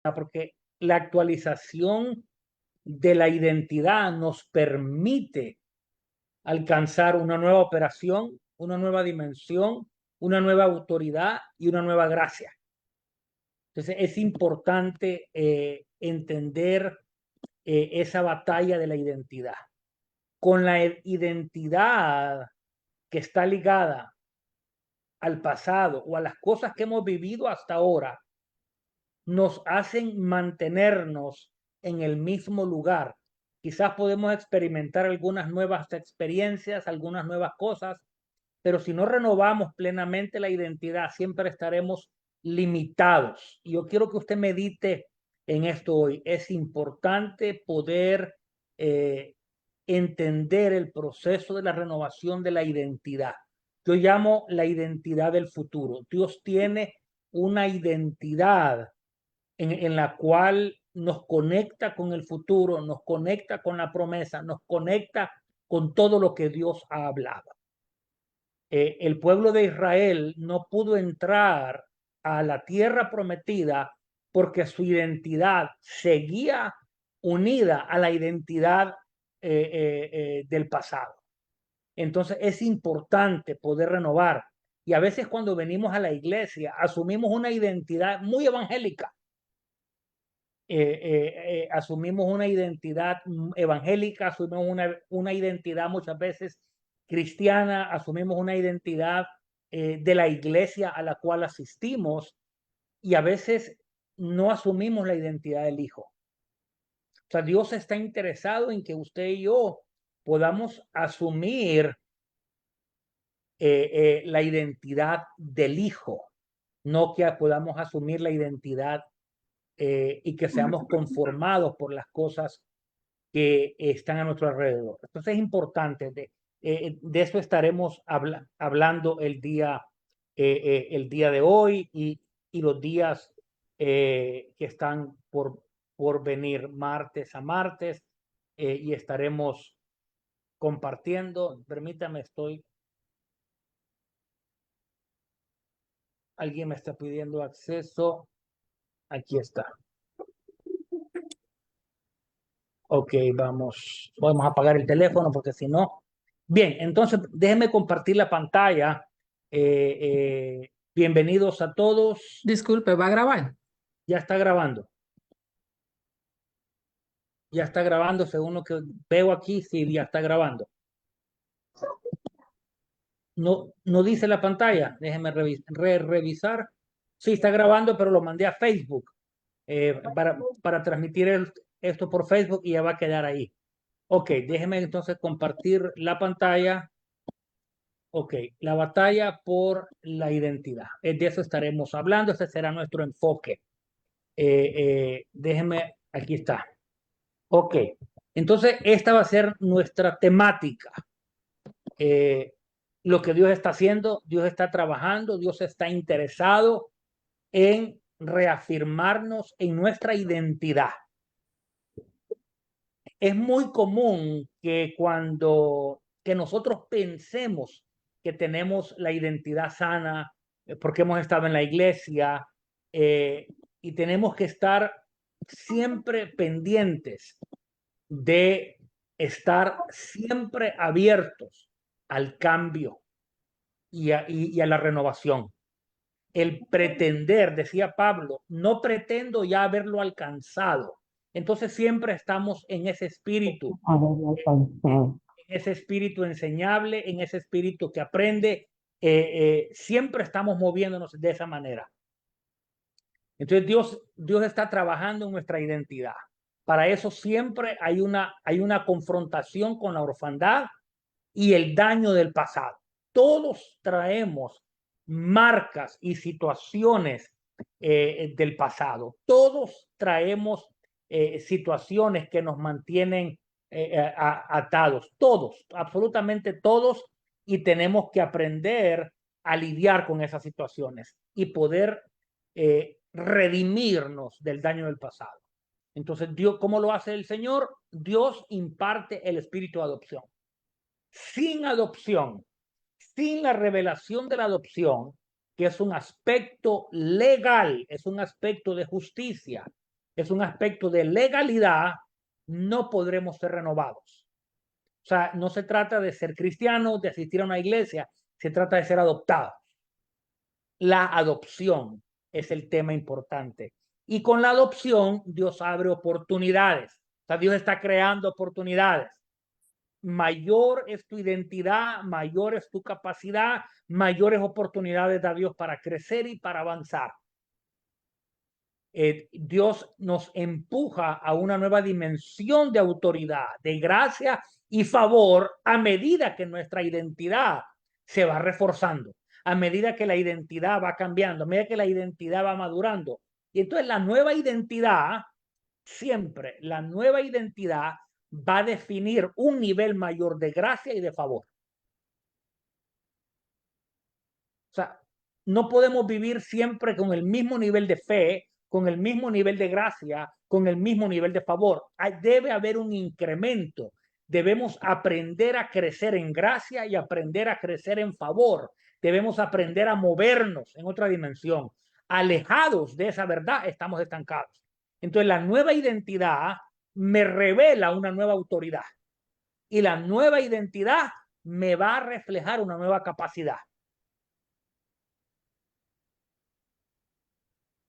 porque la actualización de la identidad nos permite alcanzar una nueva operación, una nueva dimensión, una nueva autoridad y una nueva gracia. Entonces es importante entender esa batalla de la identidad. Con la identidad que está ligada al pasado o a las cosas que hemos vivido hasta ahora, nos hacen mantenernos en el mismo lugar. Quizás podemos experimentar algunas nuevas experiencias, algunas nuevas cosas, pero si no renovamos plenamente la identidad, siempre estaremos limitados. Y yo quiero que usted medite en esto hoy. Es importante poder entender el proceso de la renovación de la identidad. Yo llamo la identidad del futuro. Dios tiene una identidad en la cual nos conecta con el futuro, nos conecta con la promesa, nos conecta con todo lo que Dios ha hablado. El pueblo de Israel no pudo entrar a la tierra prometida porque su identidad seguía unida a la identidad del pasado. Entonces es importante poder renovar. Y a veces cuando venimos a la iglesia asumimos una identidad muy evangélica. Asumimos una identidad evangélica, asumimos una identidad muchas veces cristiana, asumimos una identidad de la iglesia a la cual asistimos y a veces no asumimos la identidad del Hijo. O sea, Dios está interesado en que usted y yo podamos asumir la identidad del Hijo, no que podamos asumir la identidad y que seamos conformados por las cosas que están a nuestro alrededor. Entonces es importante, de eso estaremos hablando el día de hoy y los días que están por venir martes a martes y estaremos compartiendo. Permítame, alguien me está pidiendo acceso. Aquí está. Ok, vamos a apagar el teléfono porque si no. Bien, entonces déjenme compartir la pantalla. Bienvenidos a todos. Disculpe, ¿va a grabar? Ya está grabando. Ya está grabando, según lo que veo aquí, sí, ya está grabando. No dice la pantalla. Déjenme revisar. Sí, está grabando, pero lo mandé a Facebook para transmitir esto por Facebook y ya va a quedar ahí. Ok, déjenme entonces compartir la pantalla. Ok, la batalla por la identidad. De eso estaremos hablando, ese será nuestro enfoque. Déjenme, aquí está. Ok, entonces esta va a ser nuestra temática. Lo que Dios está haciendo, Dios está trabajando, Dios está interesado en reafirmarnos en nuestra identidad. Es muy común que que nosotros pensemos que tenemos la identidad sana porque hemos estado en la iglesia eh, y tenemos que estar siempre pendientes de estar siempre abiertos al cambio y a la renovación. El pretender, decía Pablo, no pretendo ya haberlo alcanzado. Entonces siempre estamos en ese espíritu enseñable, en ese espíritu que aprende, siempre estamos moviéndonos de esa manera. Entonces Dios está trabajando en nuestra identidad. Para eso siempre hay una confrontación con la orfandad y el daño del pasado. Todos traemos marcas y situaciones del pasado. Todos traemos situaciones que nos mantienen atados. Todos, absolutamente todos. Y tenemos que aprender a lidiar con esas situaciones y poder redimirnos del daño del pasado. Entonces, Dios, ¿cómo lo hace el Señor? Dios imparte el espíritu de adopción. Sin adopción, sin la revelación de la adopción, que es un aspecto legal, es un aspecto de justicia, es un aspecto de legalidad, no podremos ser renovados. O sea, no se trata de ser cristianos, de asistir a una iglesia, se trata de ser adoptados. La adopción es el tema importante. Y con la adopción, Dios abre oportunidades. O sea, Dios está creando oportunidades. Mayor es tu identidad, mayor es tu capacidad, mayores oportunidades da Dios para crecer y para avanzar. Dios nos empuja a una nueva dimensión de autoridad, de gracia y favor a medida que nuestra identidad se va reforzando, a medida que la identidad va cambiando, a medida que la identidad va madurando. Y entonces la nueva identidad, siempre la nueva identidad va a definir un nivel mayor de gracia y de favor. O sea, no podemos vivir siempre con el mismo nivel de fe, con el mismo nivel de gracia, con el mismo nivel de favor. Debe haber un incremento. Debemos aprender a crecer en gracia y aprender a crecer en favor. Debemos aprender a movernos en otra dimensión. Alejados de esa verdad, estamos estancados. Entonces, la nueva identidad me revela una nueva autoridad. Y la nueva identidad me va a reflejar una nueva capacidad.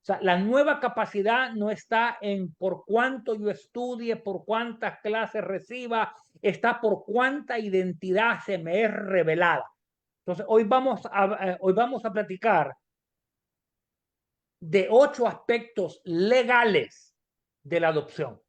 O sea, la nueva capacidad no está en por cuánto yo estudie, por cuántas clases reciba, está por cuánta identidad se me es revelada. Entonces, hoy vamos a platicar de 8 aspectos legales de la adopción.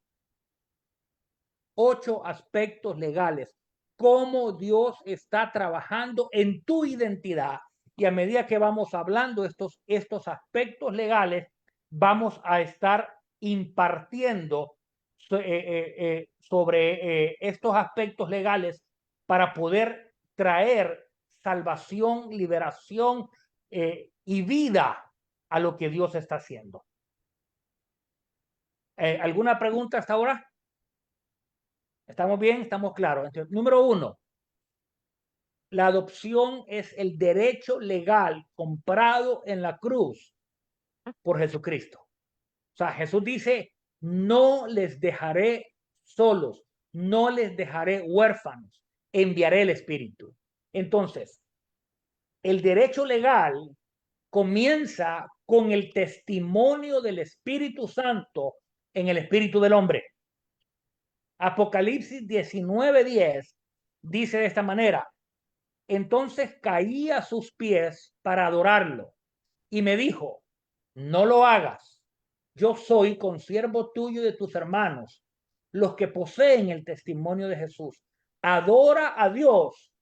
8 aspectos legales. Cómo Dios está trabajando en tu identidad. Y a medida que vamos hablando estos aspectos legales, vamos a estar impartiendo sobre estos aspectos legales para poder traer salvación, liberación y vida a lo que Dios está haciendo. ¿Alguna pregunta hasta ahora? ¿Estamos bien? ¿Estamos claros? Entonces, número 1, la adopción es el derecho legal comprado en la cruz por Jesucristo. O sea, Jesús dice, no les dejaré solos, no les dejaré huérfanos, enviaré el Espíritu. Entonces, el derecho legal comienza con el testimonio del Espíritu Santo en el espíritu del hombre. Apocalipsis 19:10 dice de esta manera, entonces caí a sus pies para adorarlo y me dijo, no lo hagas, yo soy consiervo tuyo y de tus hermanos, los que poseen el testimonio de Jesús. Adora a Dios.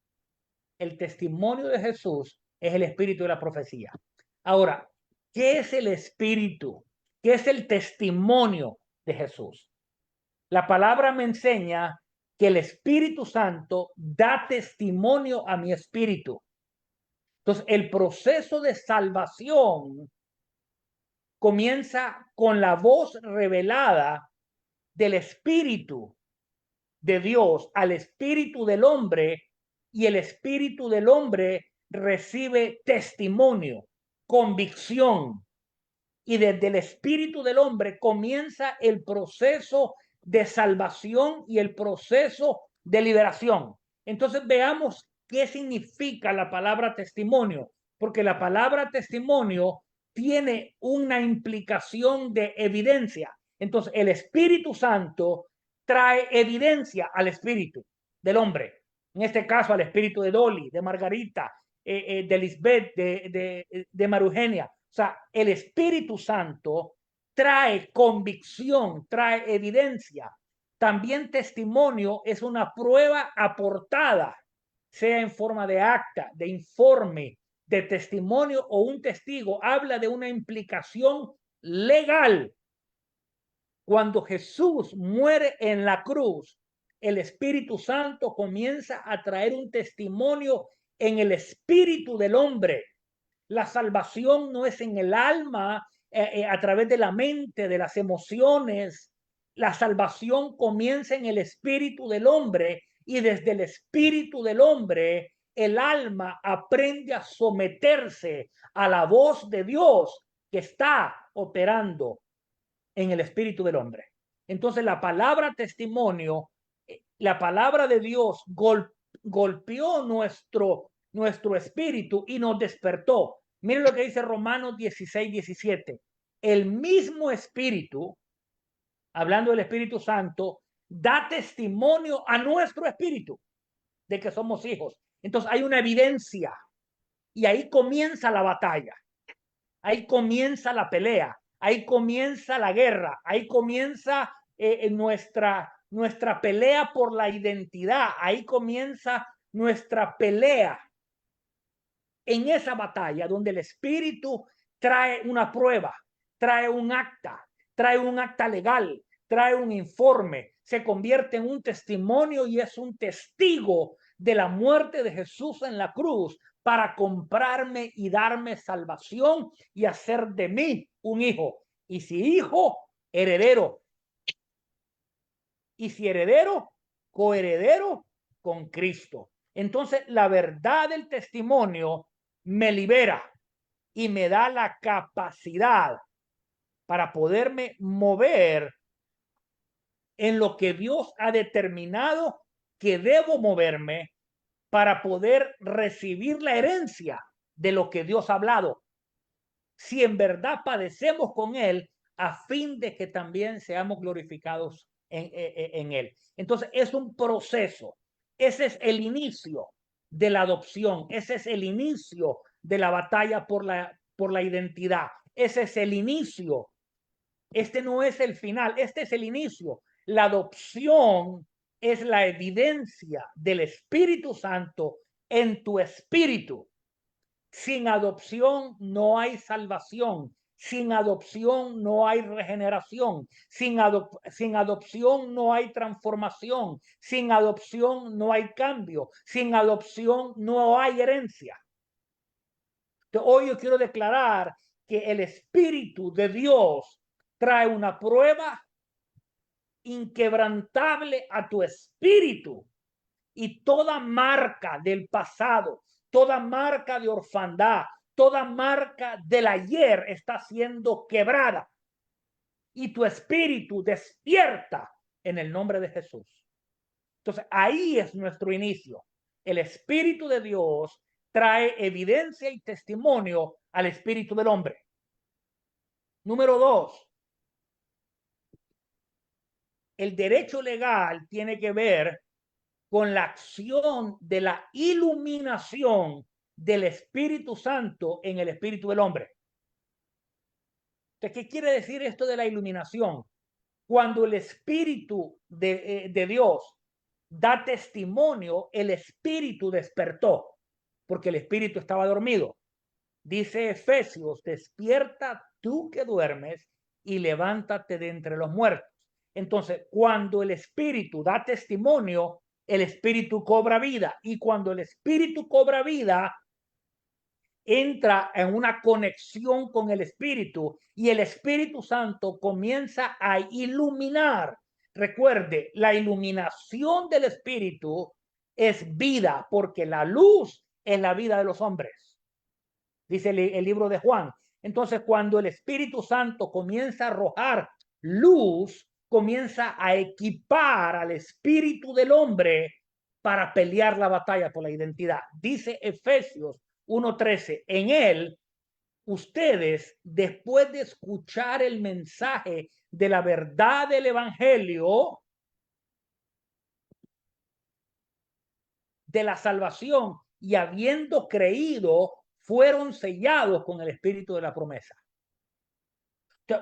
El testimonio de Jesús es el espíritu de la profecía. Ahora, ¿qué es el espíritu? ¿Qué es el testimonio de Jesús? La palabra me enseña que el Espíritu Santo da testimonio a mi espíritu. Entonces, el proceso de salvación comienza con la voz revelada del Espíritu de Dios al espíritu del hombre, y el espíritu del hombre recibe testimonio, convicción, y desde el espíritu del hombre comienza el proceso de salvación y el proceso de liberación. Entonces veamos qué significa la palabra testimonio, porque la palabra testimonio tiene una implicación de evidencia. Entonces el Espíritu Santo trae evidencia al espíritu del hombre, en este caso al espíritu de Dolly, de Margarita, de Lisbeth, de Marugenia. O sea, el Espíritu Santo trae convicción, trae evidencia. También testimonio es una prueba aportada, sea en forma de acta, de informe, de testimonio o un testigo. Habla de una implicación legal. Cuando Jesús muere en la cruz, el Espíritu Santo comienza a traer un testimonio en el espíritu del hombre. La salvación no es en el alma, a través de la mente, de las emociones. La salvación comienza en el espíritu del hombre, y desde el espíritu del hombre el alma aprende a someterse a la voz de Dios que está operando en el espíritu del hombre. Entonces la palabra testimonio, la palabra de Dios golpeó nuestro espíritu y nos despertó. Miren lo que dice Romanos 16:17. El mismo espíritu, hablando del Espíritu Santo, da testimonio a nuestro espíritu de que somos hijos. Entonces hay una evidencia y ahí comienza la batalla. Ahí comienza la pelea, ahí comienza la guerra, ahí comienza nuestra pelea por la identidad, ahí comienza nuestra pelea en esa batalla donde el Espíritu trae una prueba, trae un acta legal, trae un informe, se convierte en un testimonio y es un testigo de la muerte de Jesús en la cruz para comprarme y darme salvación y hacer de mí un hijo. Y si hijo, heredero. Y si heredero, coheredero con Cristo. Entonces, la verdad del testimonio me libera y me da la capacidad para poderme mover en lo que Dios ha determinado que debo moverme para poder recibir la herencia de lo que Dios ha hablado. Si en verdad padecemos con Él, a fin de que también seamos glorificados en Él. Entonces es un proceso. Ese es el inicio de la adopción. Ese es el inicio de la batalla por la identidad. Ese es el inicio. Este no es el final, este es el inicio. La adopción es la evidencia del Espíritu Santo en tu espíritu. Sin adopción no hay salvación. Sin adopción no hay regeneración. Sin adopción no hay transformación. Sin adopción no hay cambio. Sin adopción no hay herencia. Entonces, hoy yo quiero declarar que el Espíritu de Dios trae una prueba inquebrantable a tu espíritu y toda marca del pasado, toda marca de orfandad, toda marca del ayer está siendo quebrada y tu espíritu despierta en el nombre de Jesús. Entonces ahí es nuestro inicio. El Espíritu de Dios trae evidencia y testimonio al espíritu del hombre. Número 2, el derecho legal tiene que ver con la acción de la iluminación del Espíritu Santo en el espíritu del hombre. Entonces, ¿qué quiere decir esto de la iluminación? Cuando el Espíritu de Dios da testimonio, el Espíritu despertó, porque el Espíritu estaba dormido. Dice Efesios, despierta tú que duermes y levántate de entre los muertos. Entonces, cuando el Espíritu da testimonio, el Espíritu cobra vida. Y cuando el Espíritu cobra vida, entra en una conexión con el Espíritu y el Espíritu Santo comienza a iluminar. Recuerde, la iluminación del Espíritu es vida, porque la luz es la vida de los hombres. Dice el libro de Juan. Entonces, cuando el Espíritu Santo comienza a arrojar luz, comienza a equipar al espíritu del hombre para pelear la batalla por la identidad. Dice Efesios 1:13, en él ustedes, después de escuchar el mensaje de la verdad del evangelio de la salvación y habiendo creído, fueron sellados con el espíritu de la promesa.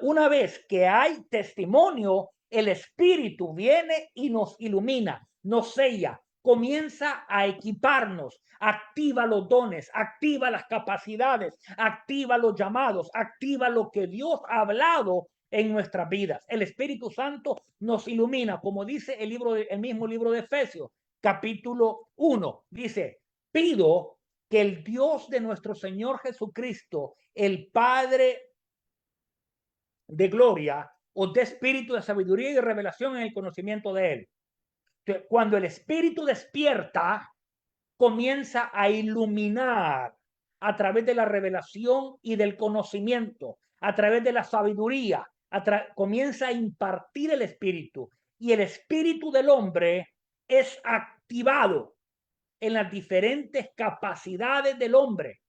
Una vez que hay testimonio, el Espíritu viene y nos ilumina, nos sella, comienza a equiparnos, activa los dones, activa las capacidades, activa los llamados, activa lo que Dios ha hablado en nuestras vidas. El Espíritu Santo nos ilumina, como dice el mismo libro de Efesios, capítulo 1, dice, pido que el Dios de nuestro Señor Jesucristo, el Padre de gloria, o de espíritu de sabiduría y de revelación en el conocimiento de él. Entonces, cuando el espíritu despierta, comienza a iluminar a través de la revelación y del conocimiento, a través de la sabiduría, comienza a impartir el espíritu, y el espíritu del hombre es activado en las diferentes capacidades del hombre.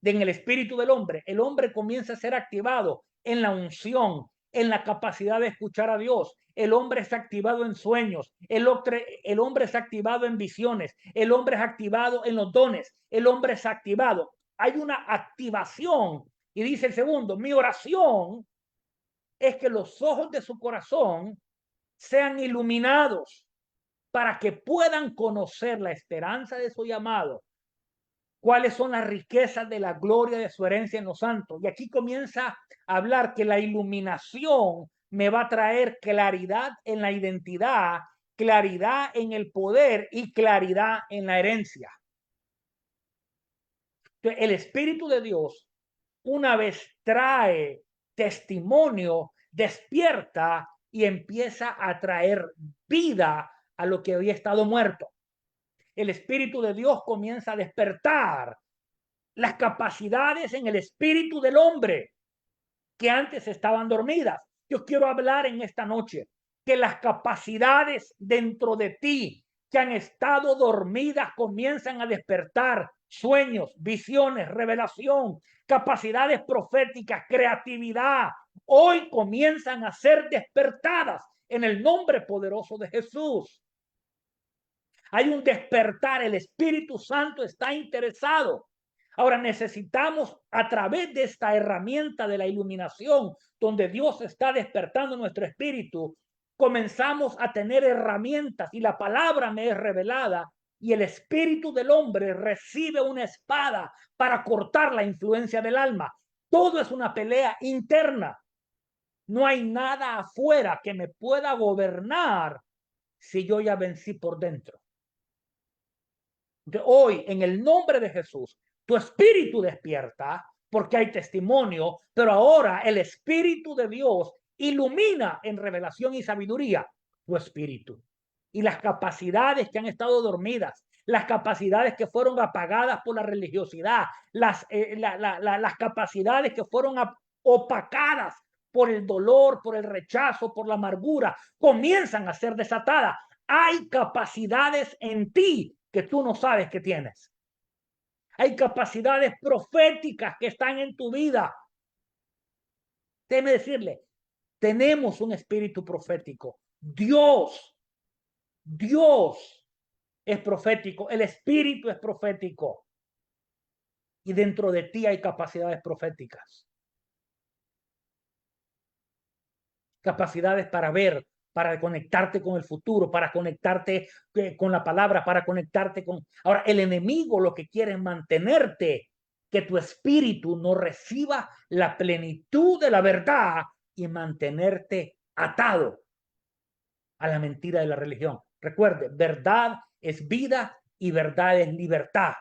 En el espíritu del hombre, el hombre comienza a ser activado en la unción, en la capacidad de escuchar a Dios. El hombre es activado en sueños, el hombre es activado en visiones, el hombre es activado en los dones, el hombre es activado. Hay una activación. Y dice el segundo, mi oración es que los ojos de su corazón sean iluminados para que puedan conocer la esperanza de su llamado, cuáles son las riquezas de la gloria de su herencia en los santos. Y aquí comienza a hablar que la iluminación me va a traer claridad en la identidad, claridad en el poder y claridad en la herencia. Entonces, el Espíritu de Dios, una vez trae testimonio, despierta y empieza a traer vida a lo que había estado muerto. El Espíritu de Dios comienza a despertar las capacidades en el espíritu del hombre que antes estaban dormidas. Yo quiero hablar en esta noche que las capacidades dentro de ti que han estado dormidas comienzan a despertar. Sueños, visiones, revelación, capacidades proféticas, creatividad, hoy comienzan a ser despertadas en el nombre poderoso de Jesús. Hay un despertar, el Espíritu Santo está interesado. Ahora necesitamos, a través de esta herramienta de la iluminación, donde Dios está despertando nuestro espíritu, comenzamos a tener herramientas y la palabra me es revelada y el espíritu del hombre recibe una espada para cortar la influencia del alma. Todo es una pelea interna. No hay nada afuera que me pueda gobernar si yo ya vencí por dentro. Hoy, en el nombre de Jesús, tu espíritu despierta porque hay testimonio, pero ahora el Espíritu de Dios ilumina en revelación y sabiduría tu espíritu. Y las capacidades que han estado dormidas, las capacidades que fueron apagadas por la religiosidad, las capacidades que fueron opacadas por el dolor, por el rechazo, por la amargura, comienzan a ser desatadas. Hay capacidades en ti que tú no sabes que tienes. Hay capacidades proféticas que están en tu vida. Déjeme decirle, tenemos un espíritu profético. Dios es profético. El espíritu es profético. Y dentro de ti hay capacidades proféticas. Capacidades para ver, para conectarte con el futuro, para conectarte con la palabra, para conectarte con... Ahora, el enemigo lo que quiere es mantenerte, que tu espíritu no reciba la plenitud de la verdad y mantenerte atado a la mentira de la religión. Recuerde, verdad es vida y verdad es libertad.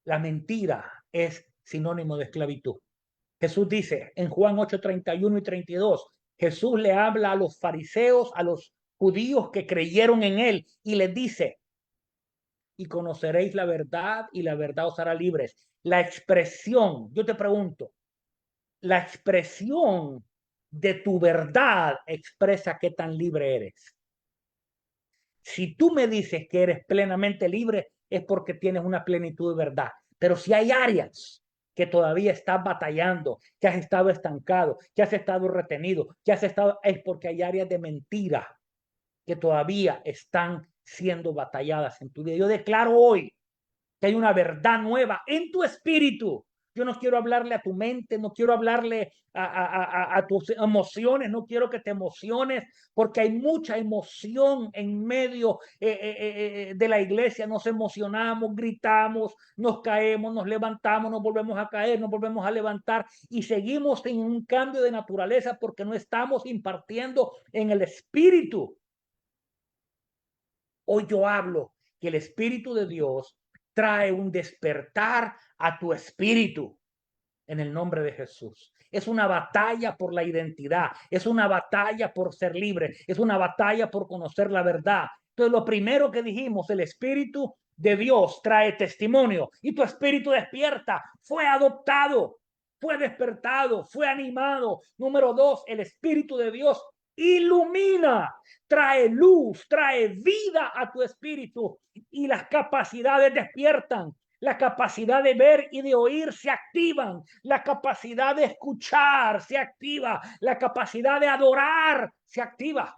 La mentira es sinónimo de esclavitud. Jesús dice en Juan 8, 31 y 32, Jesús le habla a los fariseos, a los judíos que creyeron en él y les dice, y conoceréis la verdad y la verdad os hará libres. La expresión, yo te pregunto, la expresión de tu verdad expresa qué tan libre eres. Si tú me dices que eres plenamente libre, es porque tienes una plenitud de verdad. Pero si hay áreas que todavía estás batallando, que has estado estancado, que has estado retenido, es porque hay áreas de mentira que todavía están siendo batalladas en tu vida. Yo declaro hoy que hay una verdad nueva en tu espíritu. Yo no quiero hablarle a tu mente, no quiero hablarle a tus emociones, no quiero que te emociones, porque hay mucha emoción en medio de la iglesia. Nos emocionamos, gritamos, nos caemos, nos levantamos, nos volvemos a caer, nos volvemos a levantar y seguimos en un cambio de naturaleza porque no estamos impartiendo en el espíritu. Hoy yo hablo que el Espíritu de Dios trae un despertar a tu espíritu en el nombre de Jesús. Es una batalla por la identidad, es una batalla por ser libre, es una batalla por conocer la verdad. Entonces, lo primero que dijimos, el Espíritu de Dios trae testimonio y tu espíritu despierta, fue adoptado. fue despertado, fue animado. Número 2, el Espíritu de Dios ilumina, trae luz, trae vida a tu espíritu y las capacidades despiertan. La capacidad de ver y de oír se activan. La capacidad de escuchar se activa. La capacidad de adorar se activa.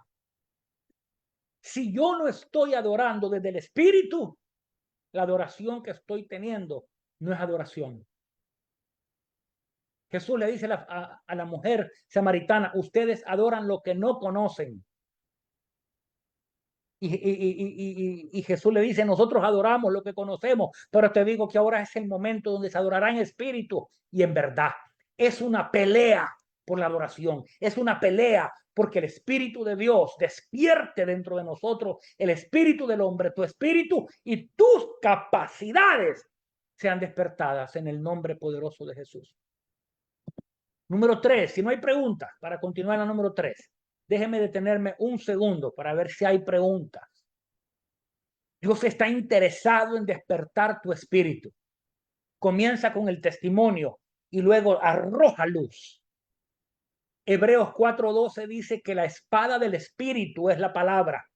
Si yo no estoy adorando desde el espíritu, la adoración que estoy teniendo no es adoración. Jesús le dice a la mujer samaritana, ustedes adoran lo que no conocen. Y Jesús le dice, nosotros adoramos lo que conocemos, pero te digo que ahora es el momento donde se adorará en espíritu y en verdad. Es una pelea por la adoración, es una pelea porque el Espíritu de Dios despierte dentro de nosotros el espíritu del hombre, tu espíritu y tus capacidades sean despertadas en el nombre poderoso de Jesús. Número 3, si no hay preguntas, para continuar la número 3, déjeme detenerme un segundo para ver si hay preguntas. Dios está interesado en despertar tu espíritu. Comienza con el testimonio y luego arroja luz. Hebreos 4:12 dice que la espada del espíritu es la palabra,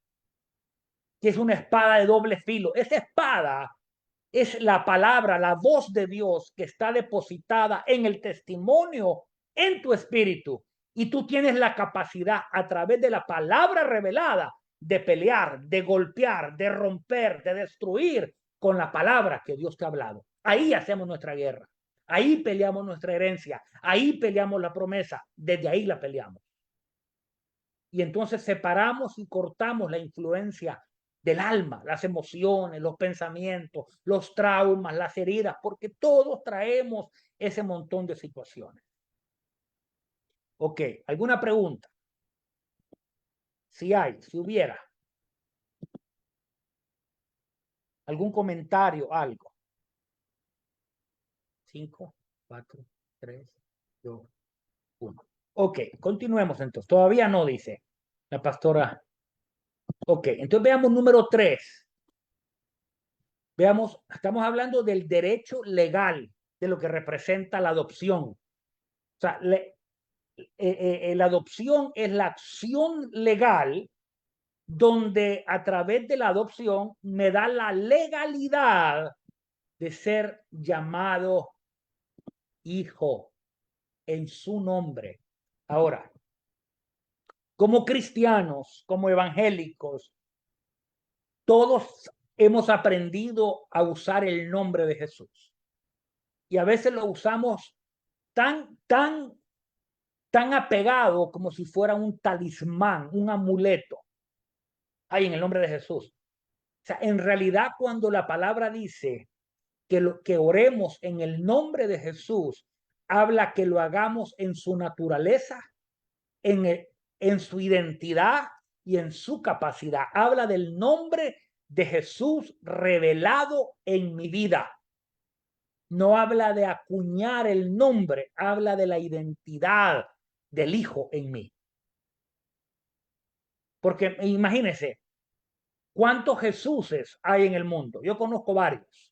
que es una espada de doble filo. Esa espada es la palabra, la voz de Dios que está depositada en el testimonio en tu espíritu. Y tú tienes la capacidad a través de la palabra revelada de pelear, de golpear, de romper, de destruir con la palabra que Dios te ha hablado. Ahí hacemos nuestra guerra. Ahí peleamos nuestra herencia. Ahí peleamos la promesa. Desde ahí la peleamos. Y entonces separamos y cortamos la influencia del alma, las emociones, los pensamientos, los traumas, las heridas, porque todos traemos ese montón de situaciones. Ok, ¿alguna pregunta? Si hay, si hubiera. ¿Algún comentario, algo? 5, 4, 3, 2, 1. Ok, continuemos entonces. Todavía no, dice la pastora. Ok, entonces veamos número 3. Veamos, estamos hablando del derecho legal de lo que representa la adopción. O sea, la adopción es la acción legal donde a través de la adopción me da la legalidad de ser llamado hijo en su nombre. Ahora, como cristianos, como evangélicos, todos hemos aprendido a usar el nombre de Jesús. Y a veces lo usamos tan apegado como si fuera un talismán, un amuleto. Ahí en el nombre de Jesús. O sea, en realidad cuando la palabra dice que oremos en el nombre de Jesús, habla que lo hagamos en su naturaleza, en su identidad y en su capacidad. Habla del nombre de Jesús revelado en mi vida. No habla de acuñar el nombre, habla de la identidad del Hijo en mí. Porque imagínense, ¿cuántos Jesuses hay en el mundo? Yo conozco varios.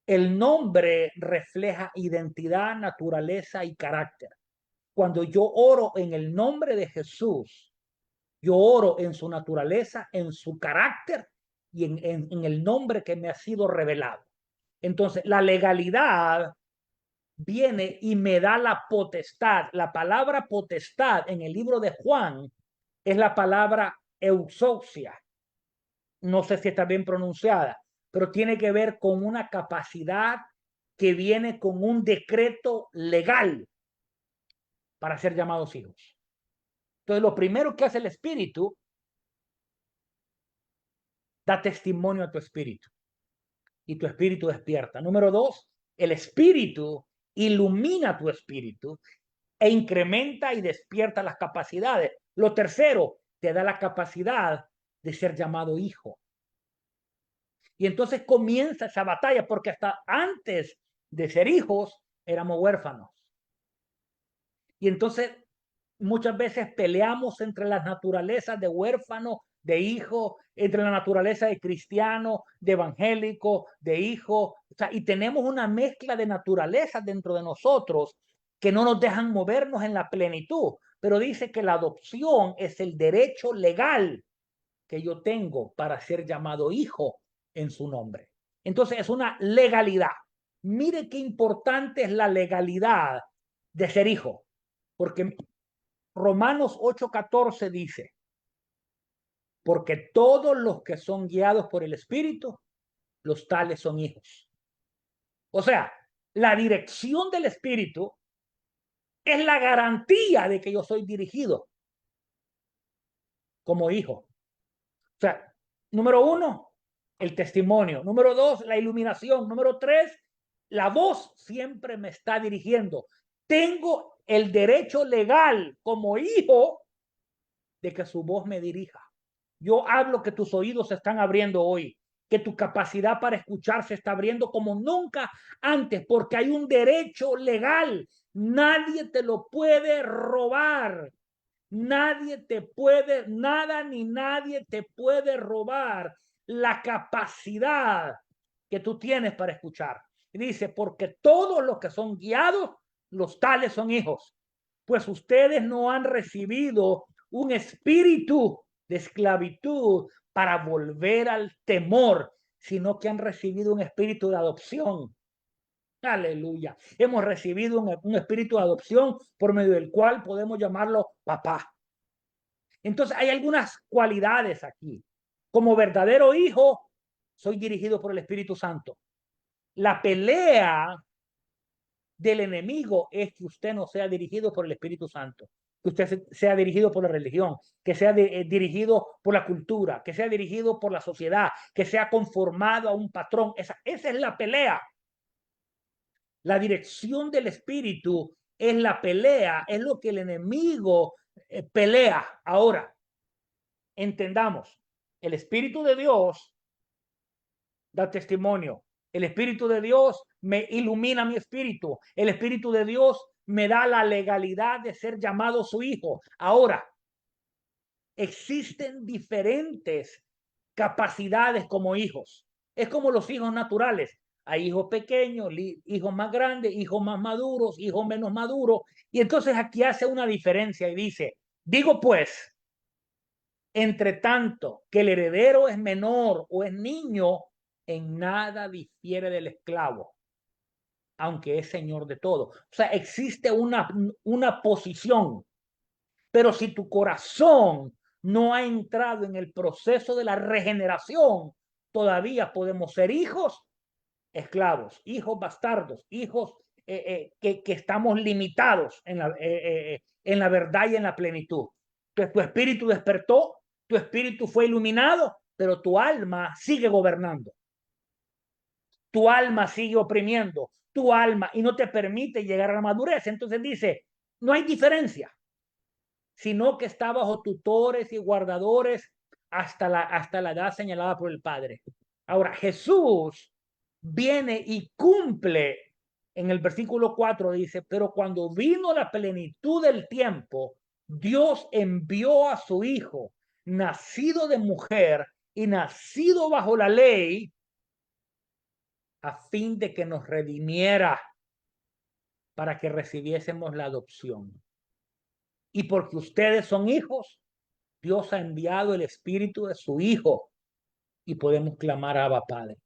El nombre refleja identidad, naturaleza y carácter. Cuando yo oro en el nombre de Jesús, yo oro en su naturaleza, en su carácter y en el nombre que me ha sido revelado. Entonces, la legalidad viene y me da la potestad. La palabra potestad en el libro de Juan es la palabra eusoxia. No sé si está bien pronunciada, pero tiene que ver con una capacidad que viene con un decreto legal para ser llamados hijos. Entonces, lo primero que hace el Espíritu, da testimonio a tu espíritu y tu espíritu despierta. Número 2, el Espíritu ilumina tu espíritu e incrementa y despierta las capacidades. Lo tercero, te da la capacidad de ser llamado hijo. Y entonces comienza esa batalla, porque hasta antes de ser hijos éramos huérfanos. Y entonces muchas veces peleamos entre las naturalezas de huérfano de hijo, entre la naturaleza de cristiano, de evangélico, de hijo. O sea, y tenemos una mezcla de naturalezas dentro de nosotros que no nos dejan movernos en la plenitud. Pero dice que la adopción es el derecho legal que yo tengo para ser llamado hijo en su nombre. Entonces es una legalidad. Mire qué importante es la legalidad de ser hijo, porque Romanos 8:14 dice, porque todos los que son guiados por el Espíritu, los tales son hijos. O sea, la dirección del Espíritu es la garantía de que yo soy dirigido como hijo. O sea, número uno, el testimonio. Número dos, la iluminación. Número tres, la voz siempre me está dirigiendo. Tengo el derecho legal como hijo de que su voz me dirija. Yo hablo que tus oídos se están abriendo hoy, que tu capacidad para escuchar se está abriendo como nunca antes, porque hay un derecho legal. Nadie te lo puede robar. Nadie te puede, nada ni nadie te puede robar la capacidad que tú tienes para escuchar. Y dice, porque todos los que son guiados, los tales son hijos. Pues ustedes no han recibido un espíritu de esclavitud para volver al temor, sino que han recibido un espíritu de adopción. Aleluya. Hemos recibido un espíritu de adopción por medio del cual podemos llamarlo papá. Entonces hay algunas cualidades aquí. Como verdadero hijo, soy dirigido por el Espíritu Santo. La pelea del enemigo es que usted no sea dirigido por el Espíritu Santo, que usted sea dirigido por la religión, que sea dirigido por la cultura, que sea dirigido por la sociedad, que sea conformado a un patrón. Esa es la pelea. La dirección del Espíritu es la pelea, es lo que el enemigo pelea. Ahora, entendamos, el Espíritu de Dios da testimonio. El Espíritu de Dios me ilumina mi espíritu. El Espíritu de Dios me da la legalidad de ser llamado su hijo. Ahora, existen diferentes capacidades como hijos. Es como los hijos naturales. Hay hijos pequeños, hijos más grandes, hijos más maduros, hijos menos maduros. Y entonces aquí hace una diferencia y dice, digo pues, entre tanto que el heredero es menor o es niño, en nada difiere del esclavo, aunque es señor de todo. O sea, existe una posición, pero si tu corazón no ha entrado en el proceso de la regeneración, todavía podemos ser hijos, esclavos, hijos bastardos, hijos que estamos limitados en la verdad y en la plenitud. Entonces tu espíritu despertó, tu espíritu fue iluminado, pero tu alma sigue gobernando. Tu alma sigue oprimiendo, tu alma, y no te permite llegar a la madurez. Entonces dice, no hay diferencia, sino que está bajo tutores y guardadores hasta la edad señalada por el Padre. Ahora, Jesús viene y cumple en el versículo 4, dice, pero cuando vino la plenitud del tiempo, Dios envió a su Hijo, nacido de mujer y nacido bajo la ley, a fin de que nos redimiera para que recibiésemos la adopción. Y porque ustedes son hijos, Dios ha enviado el espíritu de su Hijo y podemos clamar a Abba Padre.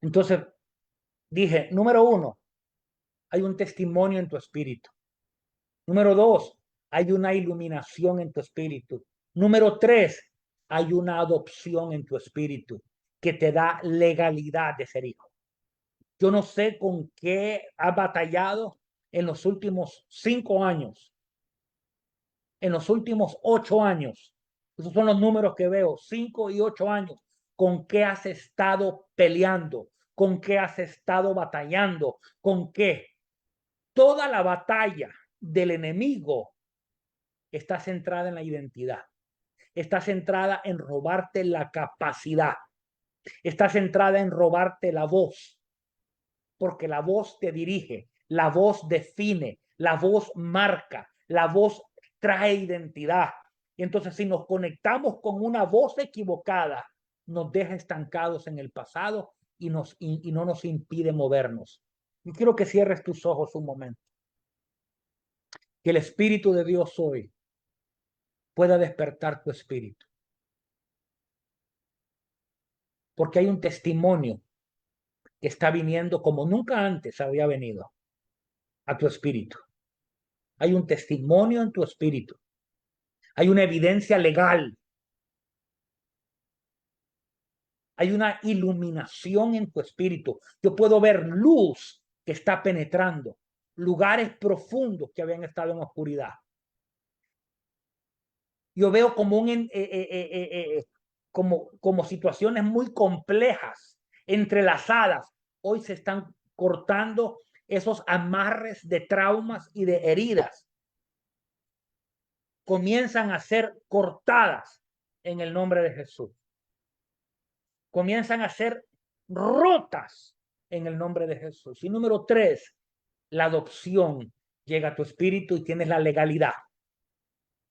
Entonces dije, número uno, hay un testimonio en tu espíritu. Número dos, hay una iluminación en tu espíritu. Número tres, hay una adopción en tu espíritu que te da legalidad de ser hijo. Yo no sé con qué has batallado en los últimos 5 años, en los últimos 8 años. Esos son los números que veo, 5 y 8 años. ¿Con qué has estado peleando? ¿Con qué has estado batallando? ¿Con qué? Toda la batalla del enemigo está centrada en la identidad. Está centrada en robarte la capacidad. Está centrada en robarte la voz. Porque la voz te dirige, la voz define, la voz marca, la voz trae identidad. Y entonces si nos conectamos con una voz equivocada, nos deja estancados en el pasado y no nos impide movernos. Y quiero que cierres tus ojos un momento. Que el Espíritu de Dios hoy pueda despertar tu espíritu. Porque hay un testimonio que está viniendo como nunca antes había venido a tu espíritu. Hay un testimonio en tu espíritu. Hay una evidencia legal. Hay una iluminación en tu espíritu. Yo puedo ver luz que está penetrando lugares profundos que habían estado en oscuridad. Yo veo como situaciones muy complejas, entrelazadas. Hoy se están cortando esos amarres de traumas y de heridas. Comienzan a ser cortadas en el nombre de Jesús. Comienzan a ser rotas en el nombre de Jesús. Y número 3, la adopción. Llega a tu espíritu y tienes la legalidad.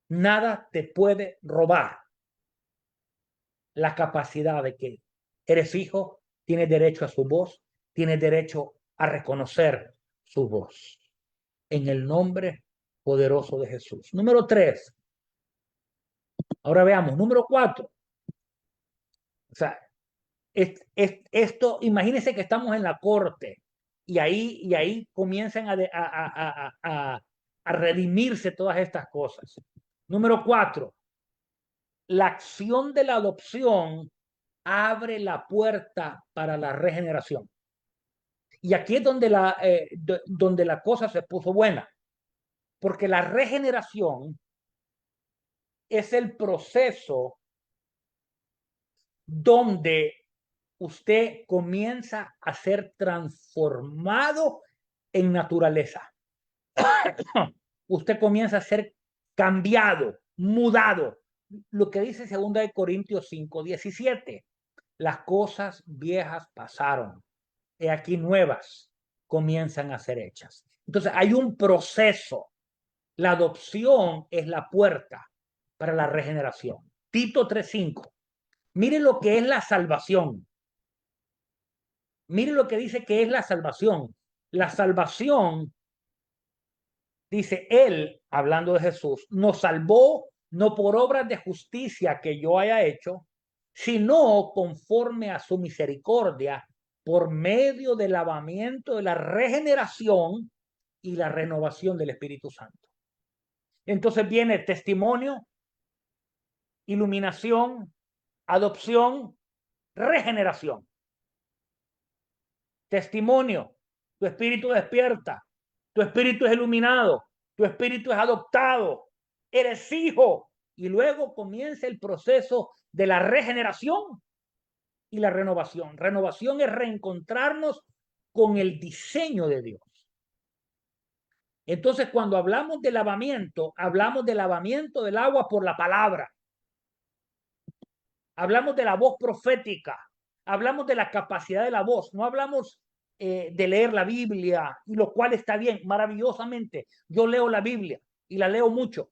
Nada te puede robar la capacidad de que eres hijo, tienes derecho a su voz, tienes derecho a reconocer su voz. En el nombre poderoso de Jesús. Número 3. Ahora veamos. Número 4. O sea, esto, imagínense que estamos en la corte y ahí comienzan a redimirse todas estas cosas. Número 4. La acción de la adopción abre la puerta para la regeneración. Y aquí es donde donde la cosa se puso buena, porque la regeneración es el proceso donde usted comienza a ser transformado en naturaleza. Usted comienza a ser cambiado, mudado. Lo que dice 2 Corintios 5:17. Las cosas viejas pasaron. He aquí nuevas comienzan a ser hechas. Entonces hay un proceso. La adopción es la puerta para la regeneración. Tito 3:5. Mire lo que es la salvación. Mire lo que dice que es la salvación. La salvación, dice él, hablando de Jesús, nos salvó no por obras de justicia que yo haya hecho, sino conforme a su misericordia, por medio del lavamiento de la regeneración y la renovación del Espíritu Santo. Entonces viene testimonio, iluminación, adopción, regeneración. Testimonio, tu espíritu despierta, tu espíritu es iluminado, tu espíritu es adoptado, eres hijo. Y luego comienza el proceso de la regeneración y la renovación. Renovación es reencontrarnos con el diseño de Dios. Entonces, cuando hablamos de lavamiento, hablamos de lavamiento del agua por la palabra. Hablamos de la voz profética. Hablamos de la capacidad de la voz. No hablamos de leer la Biblia, y lo cual está bien, maravillosamente. Yo leo la Biblia y la leo mucho.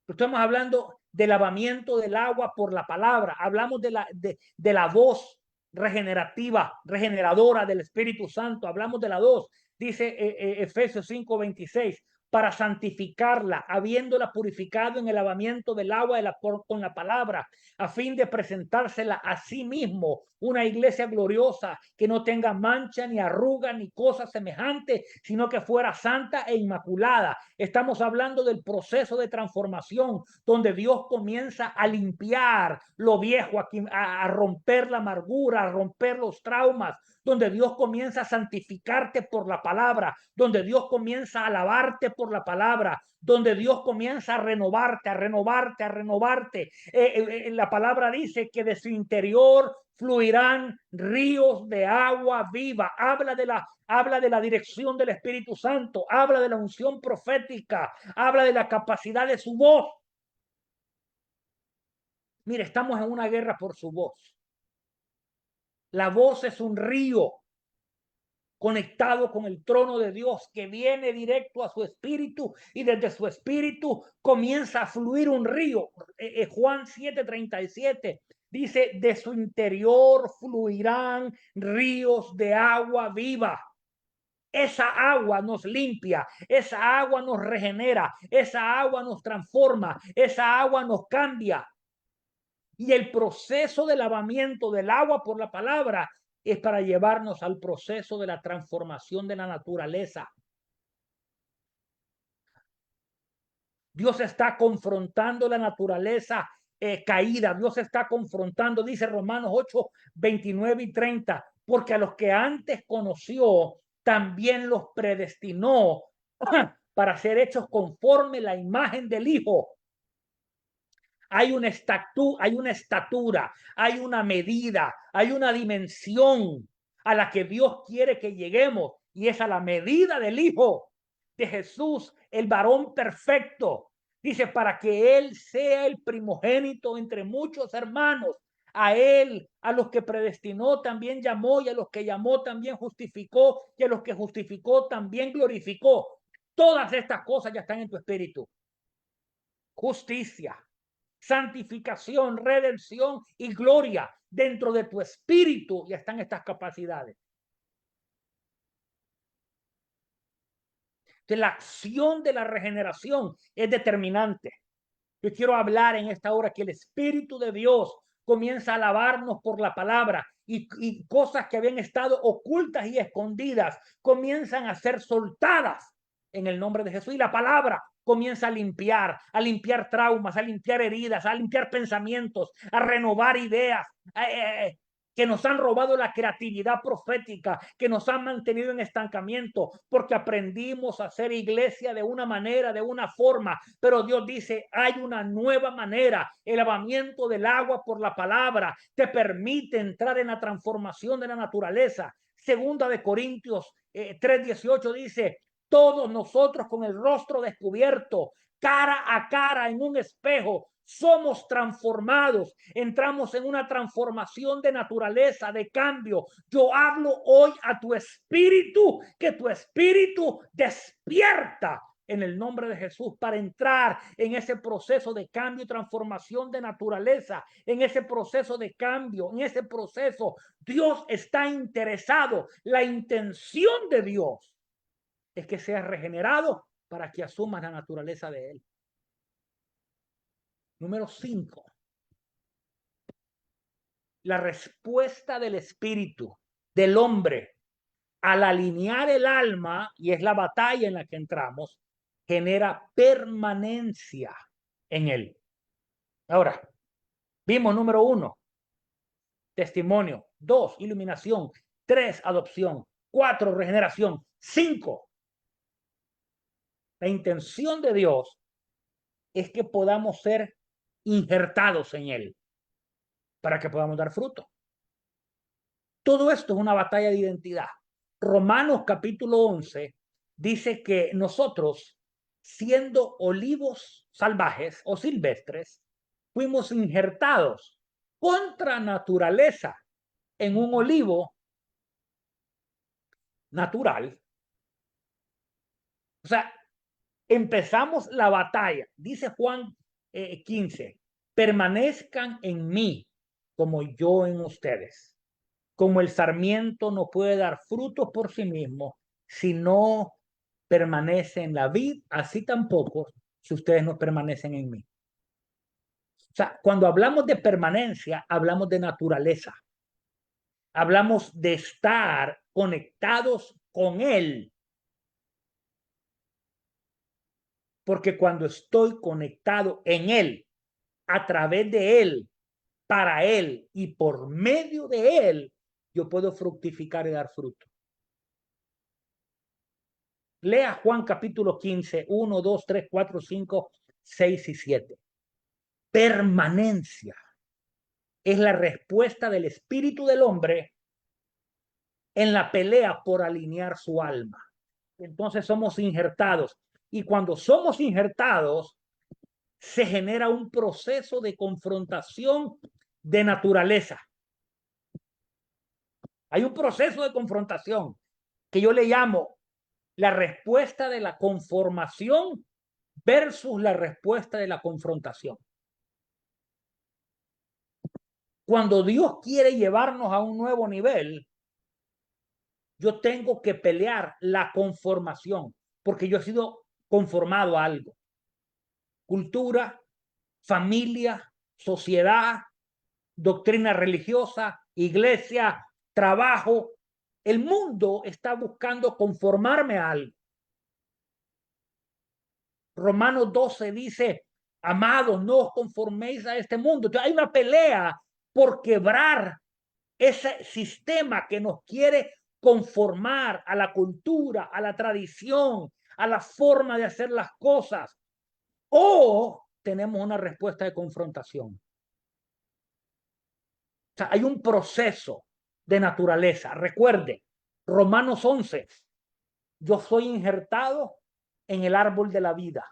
Estamos hablando del lavamiento del agua por la palabra. Hablamos de la voz regenerativa, regeneradora del Espíritu Santo. Hablamos de la voz. Dice Efesios 5:26, para santificarla, habiéndola purificado en el lavamiento del agua con la palabra, a fin de presentársela a sí mismo, una iglesia gloriosa, que no tenga mancha, ni arruga, ni cosa semejante, sino que fuera santa e inmaculada. Estamos hablando del proceso de transformación, donde Dios comienza a limpiar lo viejo, a romper la amargura, a romper los traumas, donde Dios comienza a santificarte por la palabra, donde Dios comienza a lavarte por la palabra, donde Dios comienza a renovarte, a renovarte, a renovarte. La palabra dice que de su interior fluirán ríos de agua viva. Habla de la dirección del Espíritu Santo, habla de la unción profética, habla de la capacidad de su voz. Mire, estamos en una guerra por su voz. La voz es un río. conectado con el trono de Dios, que viene directo a su espíritu y desde su espíritu comienza a fluir un río. Juan 7:37 dice, de su interior fluirán ríos de agua viva. Esa agua nos limpia, esa agua nos regenera, esa agua nos transforma, esa agua nos cambia. Y el proceso de lavamiento del agua por la palabra es para llevarnos al proceso de la transformación de la naturaleza. Dios está confrontando la naturaleza caída. Dios está confrontando, dice Romanos 8:29-30, porque a los que antes conoció, también los predestinó para ser hechos conforme la imagen del Hijo. Hay una estatura, hay una medida, hay una dimensión a la que Dios quiere que lleguemos, y es a la medida del Hijo de Jesús, el varón perfecto. Dice, para que Él sea el primogénito entre muchos hermanos. A Él, a los que predestinó, también llamó, y a los que llamó, también justificó, y a los que justificó, también glorificó. Todas estas cosas ya están en tu espíritu. Justicia, santificación, redención y gloria. Dentro de tu espíritu ya están estas capacidades. Entonces, la acción de la regeneración es determinante. Yo quiero hablar en esta hora que el Espíritu de Dios comienza a lavarnos por la palabra, y cosas que habían estado ocultas y escondidas comienzan a ser soltadas en el nombre de Jesús, y la palabra comienza a limpiar traumas, a limpiar heridas, a limpiar pensamientos, a renovar ideas, que nos han robado la creatividad profética, que nos han mantenido en estancamiento, porque aprendimos a hacer iglesia de una manera, de una forma, pero Dios dice, hay una nueva manera. El lavamiento del agua por la palabra te permite entrar en la transformación de la naturaleza. Segunda de Corintios 3:18 dice, todos nosotros con el rostro descubierto, cara a cara en un espejo, somos transformados, entramos en una transformación de naturaleza, de cambio. Yo hablo hoy a tu espíritu, que tu espíritu despierta en el nombre de Jesús para entrar en ese proceso de cambio y transformación de naturaleza, en ese proceso de cambio, en ese proceso. Dios está interesado. La intención de Dios es que seas regenerado para que asumas la naturaleza de Él. Número 5. La respuesta del espíritu, del hombre, al alinear el alma, y es la batalla en la que entramos, genera permanencia en él. Ahora, vimos número 1, testimonio. 2, iluminación. 3, adopción. 4, regeneración. 5, la intención de Dios es que podamos ser injertados en él para que podamos dar fruto. Todo esto es una batalla de identidad. Romanos capítulo 11 dice que nosotros, siendo olivos salvajes o silvestres, fuimos injertados contra naturaleza en un olivo natural. O sea, empezamos la batalla. Dice Juan 15, permanezcan en mí como yo en ustedes. Como el sarmiento no puede dar frutos por sí mismo si no permanece en la vid, así tampoco si ustedes no permanecen en mí. O sea, cuando hablamos de permanencia, hablamos de naturaleza. Hablamos de estar conectados con Él. Porque cuando estoy conectado en Él, a través de Él, para Él y por medio de Él, yo puedo fructificar y dar fruto. Lea Juan capítulo 15, 1, 2, 3, 4, 5, 6 y 7. Permanencia es la respuesta del espíritu del hombre en la pelea por alinear su alma. Entonces somos injertados. Y cuando somos injertados, se genera un proceso de confrontación de naturaleza. Hay un proceso de confrontación. que yo le llamo la respuesta de la conformación versus la respuesta de la confrontación. Cuando Dios quiere llevarnos a un nuevo nivel, yo tengo que pelear la conformación, porque yo he sido conformado a algo. Cultura, familia, sociedad, doctrina religiosa, iglesia, trabajo. El mundo está buscando conformarme a algo. Romanos 12 dice, amados, no os conforméis a este mundo. Entonces, hay una pelea por quebrar ese sistema que nos quiere conformar a la cultura, a la tradición, a la forma de hacer las cosas. O tenemos una respuesta de confrontación. O sea, hay un proceso de naturaleza. Recuerde, Romanos 11, yo soy injertado en el árbol de la vida.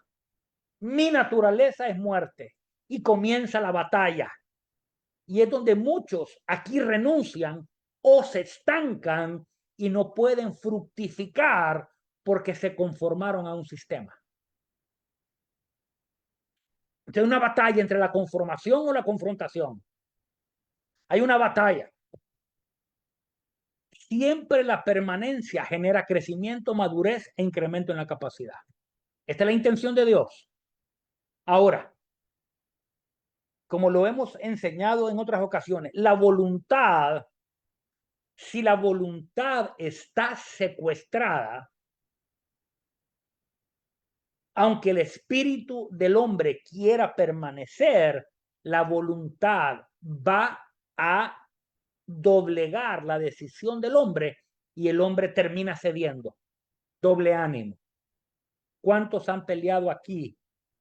Mi naturaleza es muerte y comienza la batalla. Y es donde muchos aquí renuncian o se estancan y no pueden fructificar porque se conformaron a un sistema. Hay una batalla entre la conformación o la confrontación. Hay una batalla. Siempre la permanencia genera crecimiento, madurez e incremento en la capacidad. Esta es la intención de Dios. Ahora, como lo hemos enseñado en otras ocasiones, la voluntad, si la voluntad está secuestrada, aunque el espíritu del hombre quiera permanecer, la voluntad va a doblegar la decisión del hombre y el hombre termina cediendo. Doble ánimo. ¿Cuántos han peleado aquí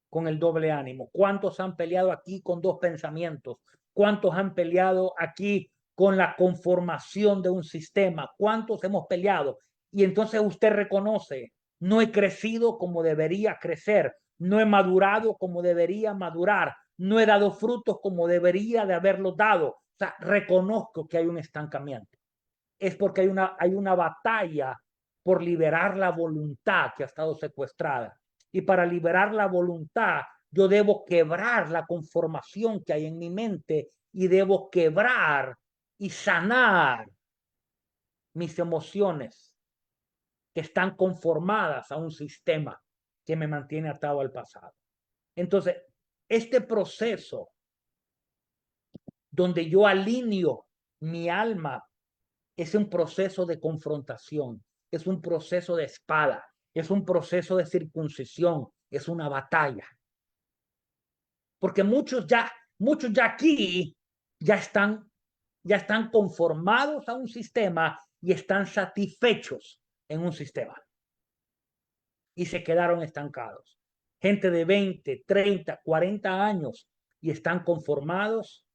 con el doble ánimo? ¿Cuántos han peleado aquí con dos pensamientos? ¿Cuántos han peleado aquí con la conformación de un sistema? ¿Cuántos hemos peleado? Y entonces usted reconoce, no he crecido como debería crecer, no he madurado como debería madurar, no he dado frutos como debería de haberlos dado. O sea, reconozco que hay un estancamiento. Es porque hay una batalla por liberar la voluntad que ha estado secuestrada. Y para liberar la voluntad, yo debo quebrar la conformación que hay en mi mente y debo quebrar y sanar mis emociones que están conformadas a un sistema que me mantiene atado al pasado. Entonces, este proceso donde yo alineo mi alma es un proceso de confrontación, es un proceso de espada, es un proceso de circuncisión, es una batalla. Porque muchos ya aquí ya están conformados a un sistema y están satisfechos en un sistema. Y se quedaron estancados. Gente de 20, 30, 40 años y están conformados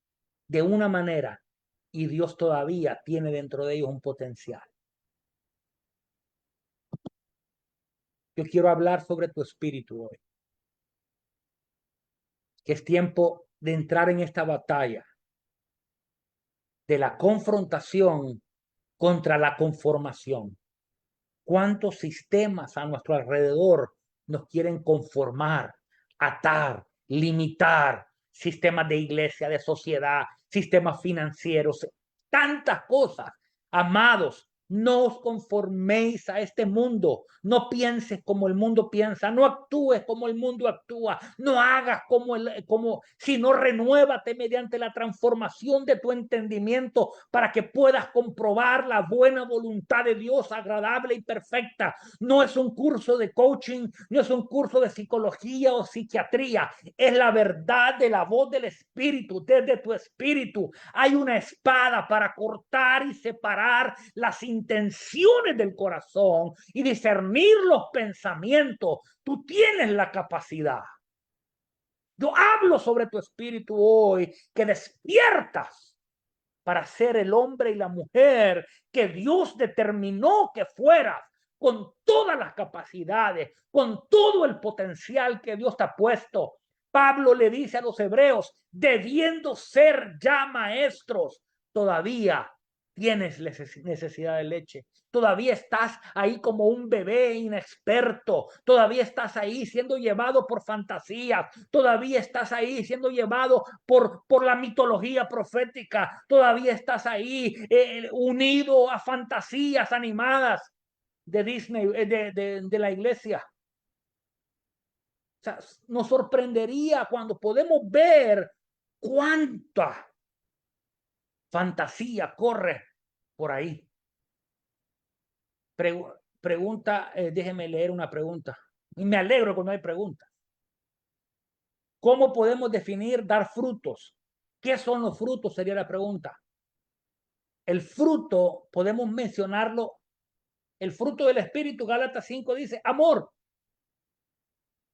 de una manera y Dios todavía tiene dentro de ellos un potencial. Yo quiero hablar sobre tu espíritu hoy. Que es tiempo de entrar en esta batalla de la confrontación contra la conformación. ¿Cuántos sistemas a nuestro alrededor nos quieren conformar, atar, limitar? Sistemas de iglesia, de sociedad, sistemas financieros, tantas cosas. Amados, no os conforméis a este mundo. No pienses como el mundo piensa. No actúes como el mundo actúa. No hagas sino renuévate mediante la transformación de tu entendimiento para que puedas comprobar la buena voluntad de Dios, agradable y perfecta. No es un curso de coaching, no es un curso de psicología o psiquiatría. Es la verdad de la voz del Espíritu. Desde tu espíritu hay una espada para cortar y separar las intenciones del corazón y discernir los pensamientos. Tú tienes la capacidad. Yo hablo sobre tu espíritu hoy, que despiertas para ser el hombre y la mujer que Dios determinó que fueras, con todas las capacidades, con todo el potencial que Dios te ha puesto. Pablo le dice a los hebreos, debiendo ser ya maestros, todavía tienes necesidad de leche. Todavía estás ahí como un bebé inexperto. Todavía estás ahí siendo llevado por fantasías. Todavía estás ahí siendo llevado por la mitología profética. Todavía estás ahí unido a fantasías animadas de Disney, de la iglesia. O sea, nos sorprendería cuando podemos ver cuánta fantasía corre por ahí. Pregunta, déjeme leer una pregunta. Y me alegro cuando hay preguntas. ¿Cómo podemos definir dar frutos? ¿Qué son los frutos? Sería la pregunta. El fruto, podemos mencionarlo, el fruto del Espíritu, Gálatas 5 dice, amor,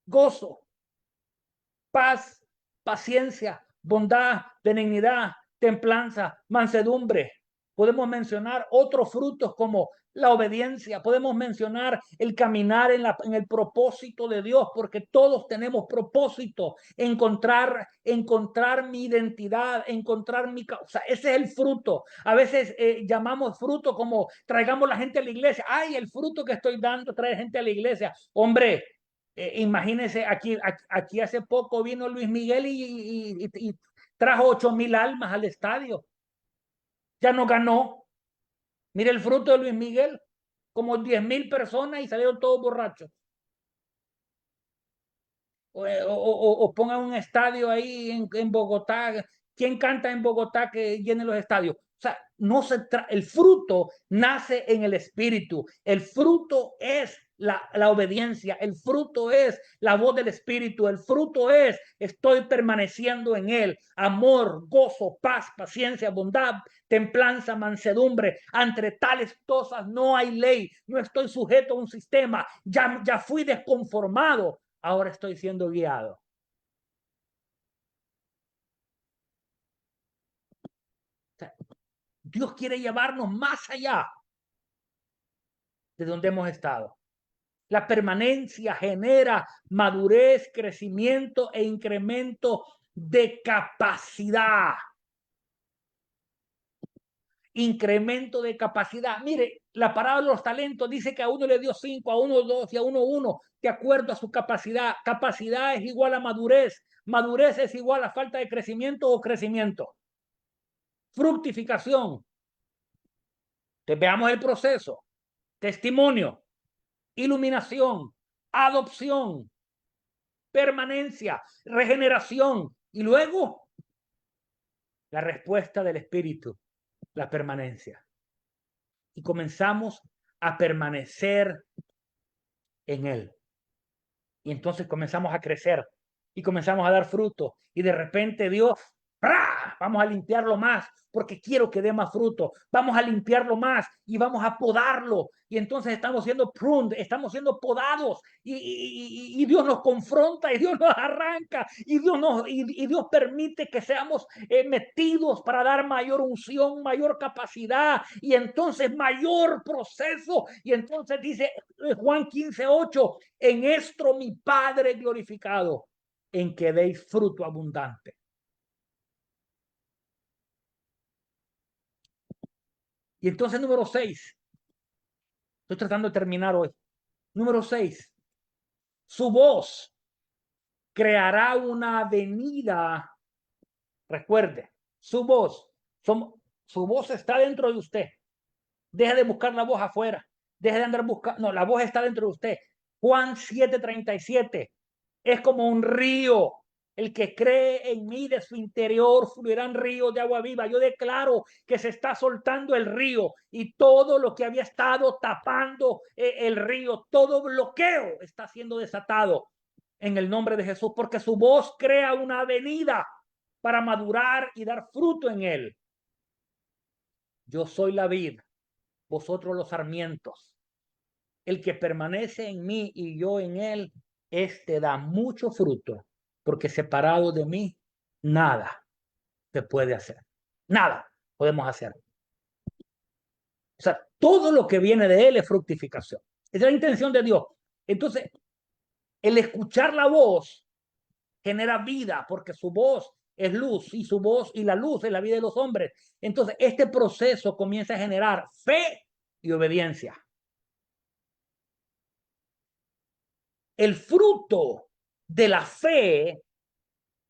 gozo, paz, paciencia, bondad, benignidad, templanza, mansedumbre. Podemos mencionar otros frutos como la obediencia, podemos mencionar el caminar en el propósito de Dios, porque todos tenemos propósito, encontrar mi identidad, encontrar mi causa. Ese es el fruto. A veces llamamos fruto como traigamos la gente a la iglesia. Ay, el fruto que estoy dando trae gente a la iglesia. Hombre, imagínense, aquí hace poco vino Luis Miguel y trajo 8,000 almas al estadio. Ya no ganó. Mire el fruto de Luis Miguel, como 10,000 personas y salieron todos borrachos. O pongan un estadio ahí en Bogotá. ¿Quién canta en Bogotá que llene los estadios? O sea, el fruto nace en el espíritu. El fruto es la obediencia. El fruto es la voz del espíritu. El fruto es estoy permaneciendo en él. Amor, gozo, paz, paciencia, bondad, templanza, mansedumbre. Entre tales cosas no hay ley. No estoy sujeto a un sistema. Ya fui desconformado. Ahora estoy siendo guiado. O sea, Dios quiere llevarnos más allá de donde hemos estado. La permanencia genera madurez, crecimiento e incremento de capacidad. Incremento de capacidad. Mire, la parábola de los talentos dice que a uno le dio 5, a uno 2 y a uno 1, de acuerdo a su capacidad. Capacidad es igual a madurez. Madurez es igual a falta de crecimiento o crecimiento. Fructificación. Entonces, veamos el proceso. Testimonio, iluminación, adopción, permanencia, regeneración y luego la respuesta del Espíritu, la permanencia. Y comenzamos a permanecer en Él. Y entonces comenzamos a crecer y comenzamos a dar fruto y de repente Dios, ¡pra! Vamos a limpiarlo más porque quiero que dé más fruto. Vamos a limpiarlo más y vamos a podarlo. Y entonces estamos siendo pruned, estamos siendo podados y Dios nos confronta y Dios nos arranca y Dios permite que seamos metidos para dar mayor unción, mayor capacidad y entonces mayor proceso. Y entonces dice Juan 15:8, en esto mi Padre glorificado, en que deis fruto abundante. Y entonces número 6, estoy tratando de terminar hoy. Número 6, su voz creará una avenida. Recuerde, su voz, su voz está dentro de usted. Deje de buscar la voz afuera. Deje de andar buscando. No, la voz está dentro de usted. Juan 7:37. Es como un río. El que cree en mí, de su interior fluirán ríos de agua viva. Yo declaro que se está soltando el río y todo lo que había estado tapando el río, todo bloqueo está siendo desatado en el nombre de Jesús, porque su voz crea una avenida para madurar y dar fruto en él. Yo soy la vid, vosotros los sarmientos. El que permanece en mí y yo en él, este da mucho fruto, porque separado de mí, nada se puede hacer. Nada podemos hacer. O sea, todo lo que viene de él es fructificación. Esa es la intención de Dios. Entonces, el escuchar la voz genera vida, porque su voz es luz y su voz y la luz es la vida de los hombres. Entonces, este proceso comienza a generar fe y obediencia. El fruto de la fe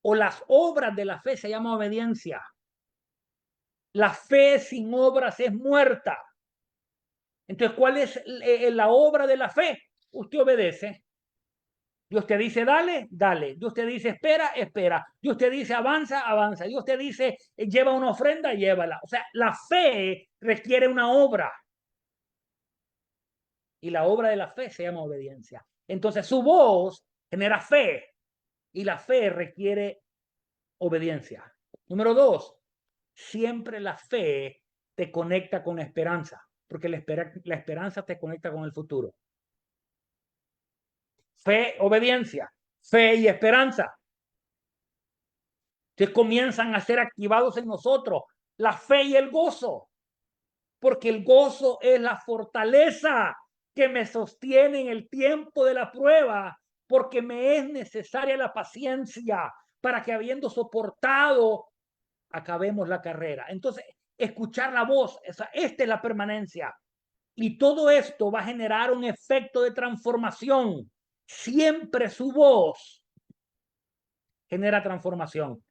o las obras de la fe se llama obediencia. La fe sin obras es muerta. Entonces, ¿cuál es la obra de la fe? Usted obedece. Dios te dice, dale, dale. Dios te dice, espera, espera. Dios te dice, avanza, avanza. Dios te dice, lleva una ofrenda, llévala. O sea, la fe requiere una obra. Y la obra de la fe se llama obediencia. Entonces, su voz genera fe. Y la fe requiere obediencia. Número 2, siempre la fe te conecta con esperanza. Porque la esperanza te conecta con el futuro. Fe, obediencia, fe y esperanza. Que comienzan a ser activados en nosotros la fe y el gozo, porque el gozo es la fortaleza que me sostiene en el tiempo de la prueba, porque me es necesaria la paciencia para que habiendo soportado, acabemos la carrera. Entonces, escuchar la voz, esta es la permanencia. Y todo esto va a generar un efecto de transformación. Siempre su voz genera transformación.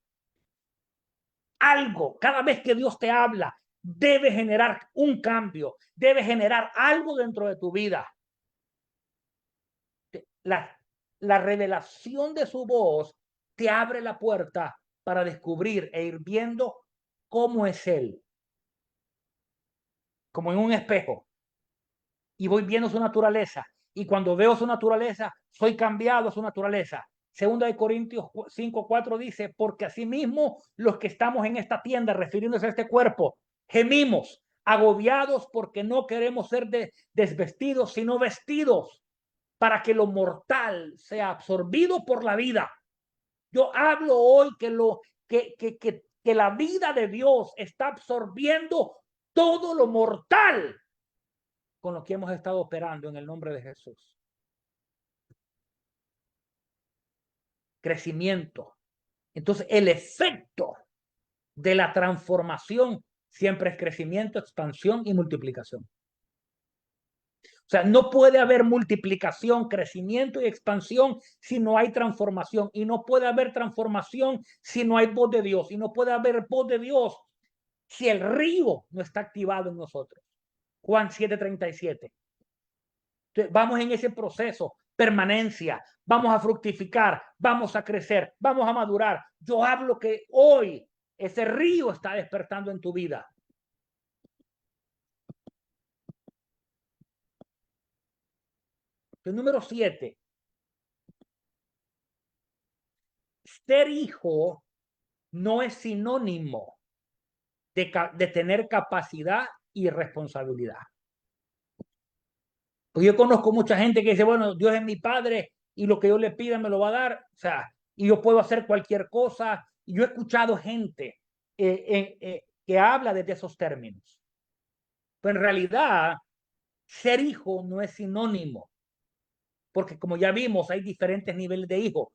Algo, cada vez que Dios te habla, debe generar un cambio, debe generar algo dentro de tu vida. La revelación de su voz te abre la puerta para descubrir e ir viendo cómo es Él, como en un espejo. Y voy viendo su naturaleza. Y cuando veo su naturaleza, soy cambiado a su naturaleza. Segunda de Corintios 5:4 dice, porque asimismo los que estamos en esta tienda, refiriéndose a este cuerpo, gemimos, agobiados porque no queremos ser desvestidos, sino vestidos, para que lo mortal sea absorbido por la vida. Yo hablo hoy que la vida de Dios está absorbiendo todo lo mortal con lo que hemos estado operando en el nombre de Jesús. Crecimiento. Entonces, el efecto de la transformación siempre es crecimiento, expansión y multiplicación. O sea, no puede haber multiplicación, crecimiento y expansión si no hay transformación. Y no puede haber transformación si no hay voz de Dios. Y no puede haber voz de Dios si el río no está activado en nosotros. Juan 7:37. Entonces, vamos en ese proceso, permanencia, vamos a fructificar, vamos a crecer, vamos a madurar. Yo hablo que hoy ese río está despertando en tu vida. El número 7. Ser hijo no es sinónimo de tener capacidad y responsabilidad. Pues yo conozco mucha gente que dice, bueno, Dios es mi padre y lo que yo le pida me lo va a dar. O sea, y yo puedo hacer cualquier cosa. Y yo he escuchado gente que habla desde esos términos. Pero en realidad, ser hijo no es sinónimo. Porque como ya vimos, hay diferentes niveles de hijo.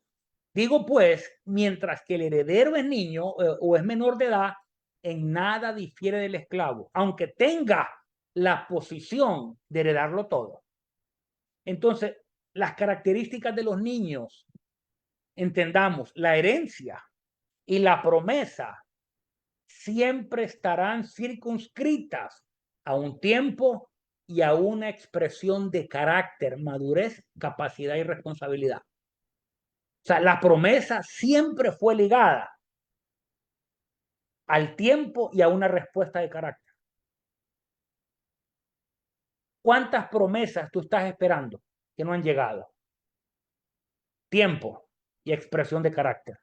Digo pues, mientras que el heredero es niño o es menor de edad, en nada difiere del esclavo, aunque tenga la posición de heredarlo todo. Entonces, las características de los niños, entendamos, la herencia y la promesa siempre estarán circunscritas a un tiempo y a una expresión de carácter, madurez, capacidad y responsabilidad. O sea, la promesa siempre fue ligada al tiempo y a una respuesta de carácter. ¿Cuántas promesas tú estás esperando que no han llegado? Tiempo y expresión de carácter.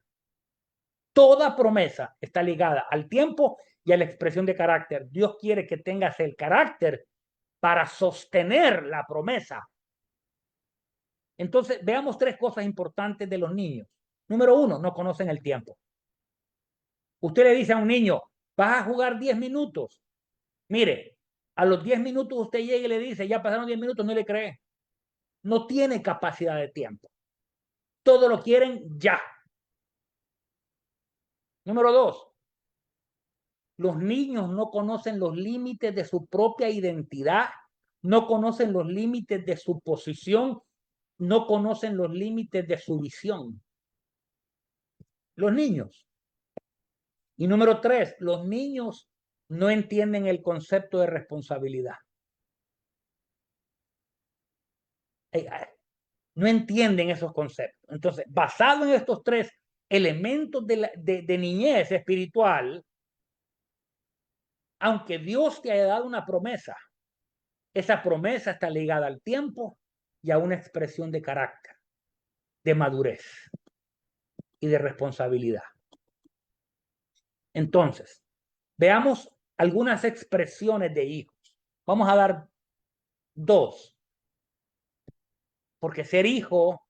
Toda promesa está ligada al tiempo y a la expresión de carácter. Dios quiere que tengas el carácter para sostener la promesa. Entonces, veamos 3 cosas importantes de los niños. Número 1, no conocen el tiempo. Usted le dice a un niño, vas a jugar 10 minutos. Mire, a los 10 minutos usted llega y le dice, ya pasaron 10 minutos, no le cree. No tiene capacidad de tiempo. Todo lo quieren ya. Número dos, los niños no conocen los límites de su propia identidad, no conocen los límites de su posición, no conocen los límites de su visión. Los niños. Y número tres, los niños no entienden el concepto de responsabilidad. No entienden esos conceptos. Entonces, basado en estos tres elementos de niñez espiritual, aunque Dios te haya dado una promesa, esa promesa está ligada al tiempo y a una expresión de carácter, de madurez y de responsabilidad. Entonces, veamos algunas expresiones de hijos. Vamos a dar dos, porque ser hijo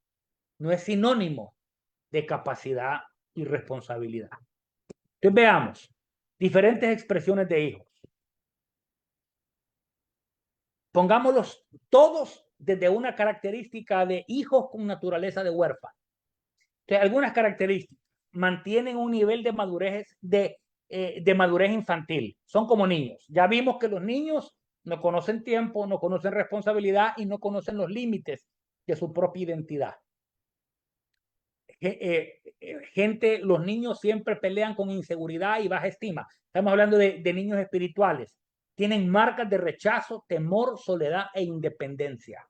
no es sinónimo de capacidad y responsabilidad. Entonces veamos diferentes expresiones de hijos. Pongámoslos todos desde una característica de hijos con naturaleza de huérfano. Entonces, algunas características mantienen un nivel de madurez infantil. Son como niños. Ya vimos que los niños no conocen tiempo, no conocen responsabilidad y no conocen los límites de su propia identidad. Los niños siempre pelean con inseguridad y baja estima. Estamos hablando de niños espirituales. Tienen marcas de rechazo, temor, soledad e independencia.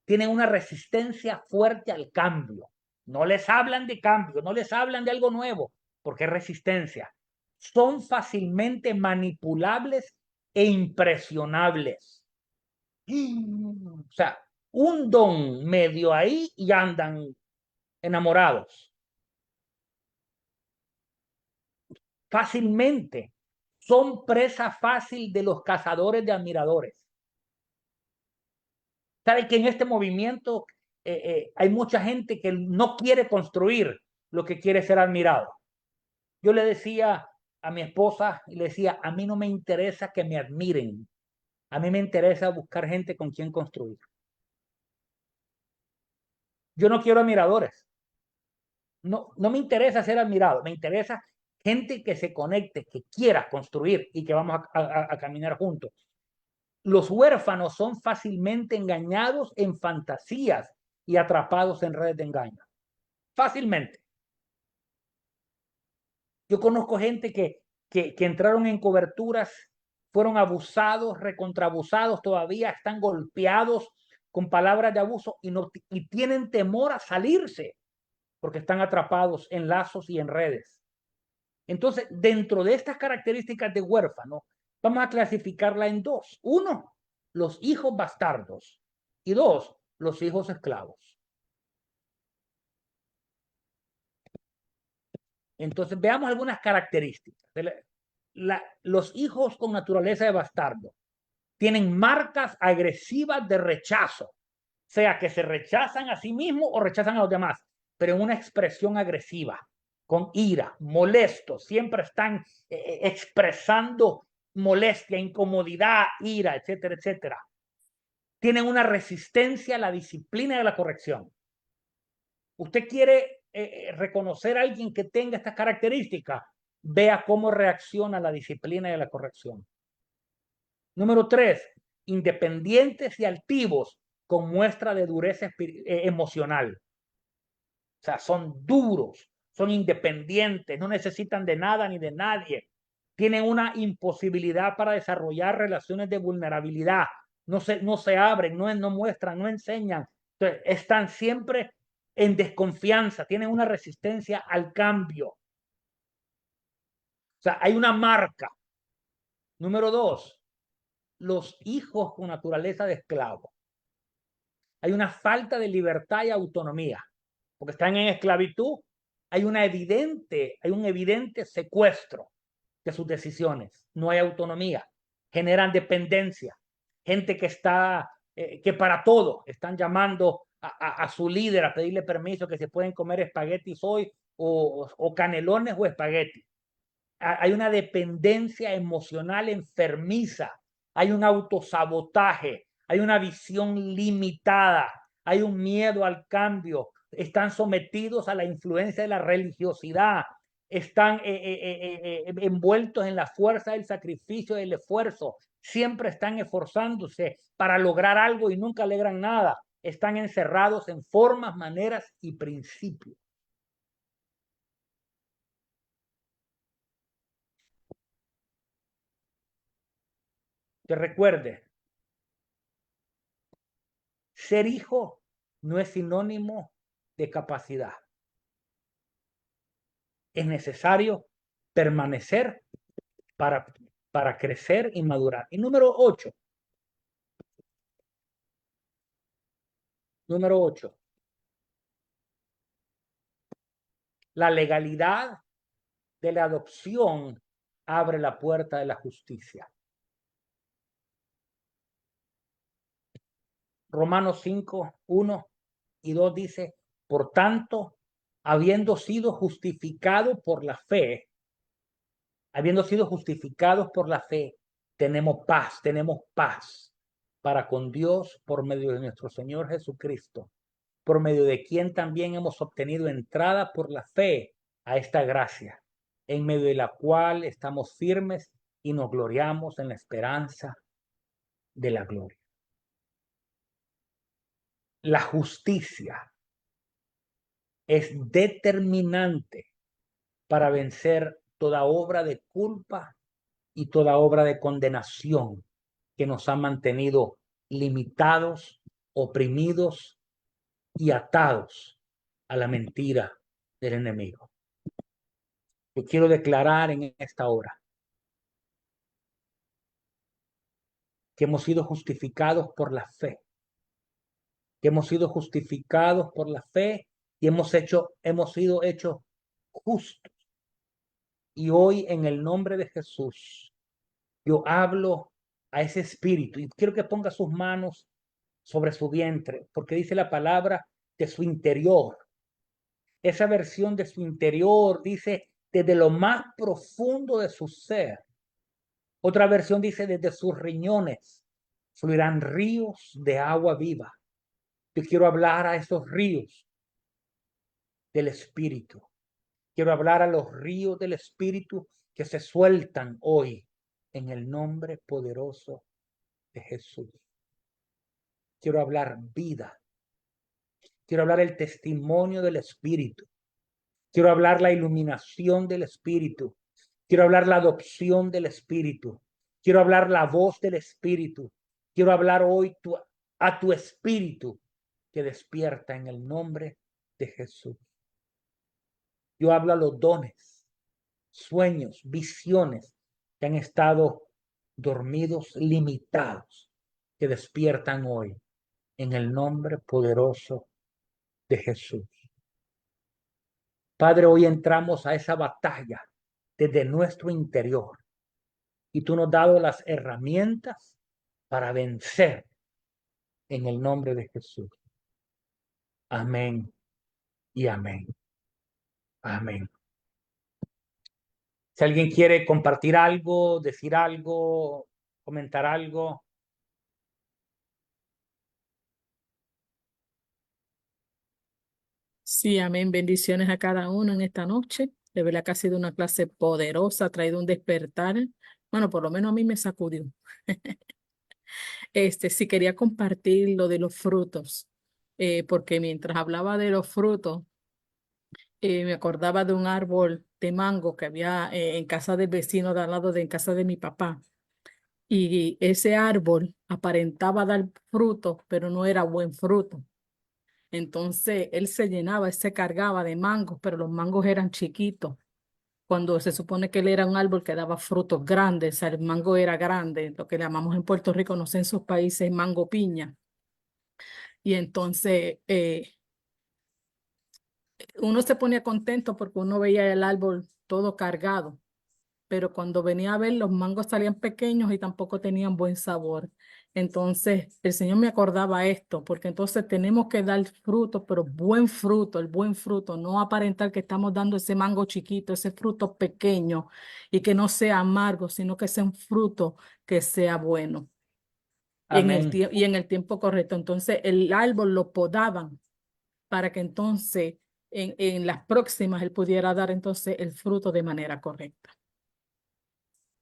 Tienen una resistencia fuerte al cambio. No les hablan de cambio, no les hablan de algo nuevo, porque es resistencia. Son fácilmente manipulables e impresionables. O sea, un don medio ahí y andan enamorados. Fácilmente. Son presa fácil de los cazadores de admiradores. ¿Sabe que en este movimiento hay mucha gente que no quiere construir, lo que quiere ser admirado? Yo le decía a mi esposa, y le decía, a mí no me interesa que me admiren, a mí me interesa buscar gente con quien construir. Yo no quiero admiradores. No me interesa ser admirado, me interesa gente que se conecte, que quiera construir y que vamos a caminar juntos. Los huérfanos son fácilmente engañados en fantasías y atrapados en redes de engaño. Fácilmente. Yo conozco gente que entraron en coberturas, fueron abusados, recontrabusados, todavía están golpeados con palabras de abuso y tienen temor a salirse porque están atrapados en lazos y en redes. Entonces, dentro de estas características de huérfano, vamos a clasificarla en dos. Uno, los hijos bastardos. Y dos, los hijos esclavos. Entonces, veamos algunas características. Los hijos con naturaleza de bastardo tienen marcas agresivas de rechazo, sea que se rechazan a sí mismos o rechazan a los demás, pero en una expresión agresiva, con ira, molestos, siempre están expresando molestia, incomodidad, ira, etcétera, etcétera. Tienen una resistencia a la disciplina y a la corrección. Usted quiere reconocer a alguien que tenga estas características, vea cómo reacciona a la disciplina y a la corrección. Número 3, independientes y altivos con muestra de dureza emocional. O sea, son duros, son independientes, no necesitan de nada ni de nadie. Tienen una imposibilidad para desarrollar relaciones de vulnerabilidad. No se abren, no muestran, no enseñan. Entonces, están siempre en desconfianza, tienen una resistencia al cambio. O sea, hay una marca. Número 2, los hijos con naturaleza de esclavo. Hay una falta de libertad y autonomía, porque están en esclavitud. Hay un evidente secuestro de sus decisiones. No hay autonomía. Generan dependencia. Gente que está, que para todo están llamando a su líder a pedirle permiso que se pueden comer espaguetis hoy o canelones o espaguetis. Hay una dependencia emocional enfermiza. Hay un autosabotaje. Hay una visión limitada. hay un miedo al cambio, están sometidos a la influencia de la religiosidad, están envueltos en la fuerza del sacrificio, del esfuerzo, siempre están esforzándose para lograr algo y nunca logran nada, están encerrados en formas, maneras y principios. Que recuerde, ser hijo no es sinónimo de capacidad. Es necesario permanecer para crecer y madurar. Y número 8. Número 8. La legalidad de la adopción abre la puerta de la justicia. Romanos 5, 1 y 2 dice, por tanto, habiendo sido justificados por la fe, tenemos paz para con Dios por medio de nuestro Señor Jesucristo, por medio de quien también hemos obtenido entrada por la fe a esta gracia, en medio de la cual estamos firmes y nos gloriamos en la esperanza de la gloria. La justicia es determinante para vencer toda obra de culpa y toda obra de condenación que nos ha mantenido limitados, oprimidos y atados a la mentira del enemigo. Yo quiero declarar en esta hora que hemos sido justificados por la fe, que hemos sido justificados por la fe y hemos sido hechos justos. Y hoy en el nombre de Jesús, yo hablo a ese espíritu y quiero que ponga sus manos sobre su vientre, porque dice la palabra de su interior. Esa versión de su interior dice desde lo más profundo de su ser. Otra versión dice desde sus riñones fluirán ríos de agua viva. Yo quiero hablar a esos ríos del Espíritu. Quiero hablar a los ríos del Espíritu que se sueltan hoy en el nombre poderoso de Jesús. Quiero hablar vida. Quiero hablar el testimonio del Espíritu. Quiero hablar la iluminación del Espíritu. Quiero hablar la adopción del Espíritu. Quiero hablar la voz del Espíritu. Quiero hablar hoy a tu espíritu que despierta en el nombre de Jesús. Yo hablo a los dones, sueños, visiones que han estado dormidos, limitados, que despiertan hoy en el nombre poderoso de Jesús. Padre, hoy entramos a esa batalla desde nuestro interior y tú nos has dado las herramientas para vencer en el nombre de Jesús. Amén y amén. Amén. Si alguien quiere compartir algo, decir algo, comentar algo. Sí, amén. Bendiciones a cada uno en esta noche. De verdad que ha sido una clase poderosa, ha traído un despertar. Bueno, por lo menos a mí me sacudió. Sí quería compartir lo de los frutos, porque mientras hablaba de los frutos, me acordaba de un árbol de mango que había en casa del vecino de al lado de en casa de mi papá. Y ese árbol aparentaba dar fruto, pero no era buen fruto. Entonces él se llenaba, él se cargaba de mangos, pero los mangos eran chiquitos. Cuando se supone que él era un árbol que daba frutos grandes, o sea, el mango era grande, lo que llamamos en Puerto Rico, no sé en sus países, mango piña. Y entonces uno se ponía contento porque uno veía el árbol todo cargado, pero cuando venía a ver los mangos salían pequeños y tampoco tenían buen sabor. Entonces el Señor me acordaba esto, porque entonces tenemos que dar fruto, pero buen fruto, el buen fruto, no aparentar que estamos dando ese mango chiquito, ese fruto pequeño y que no sea amargo, sino que sea un fruto que sea bueno. Amén. y en el tiempo correcto. Entonces el árbol lo podaban para que entonces en las próximas él pudiera dar entonces el fruto de manera correcta.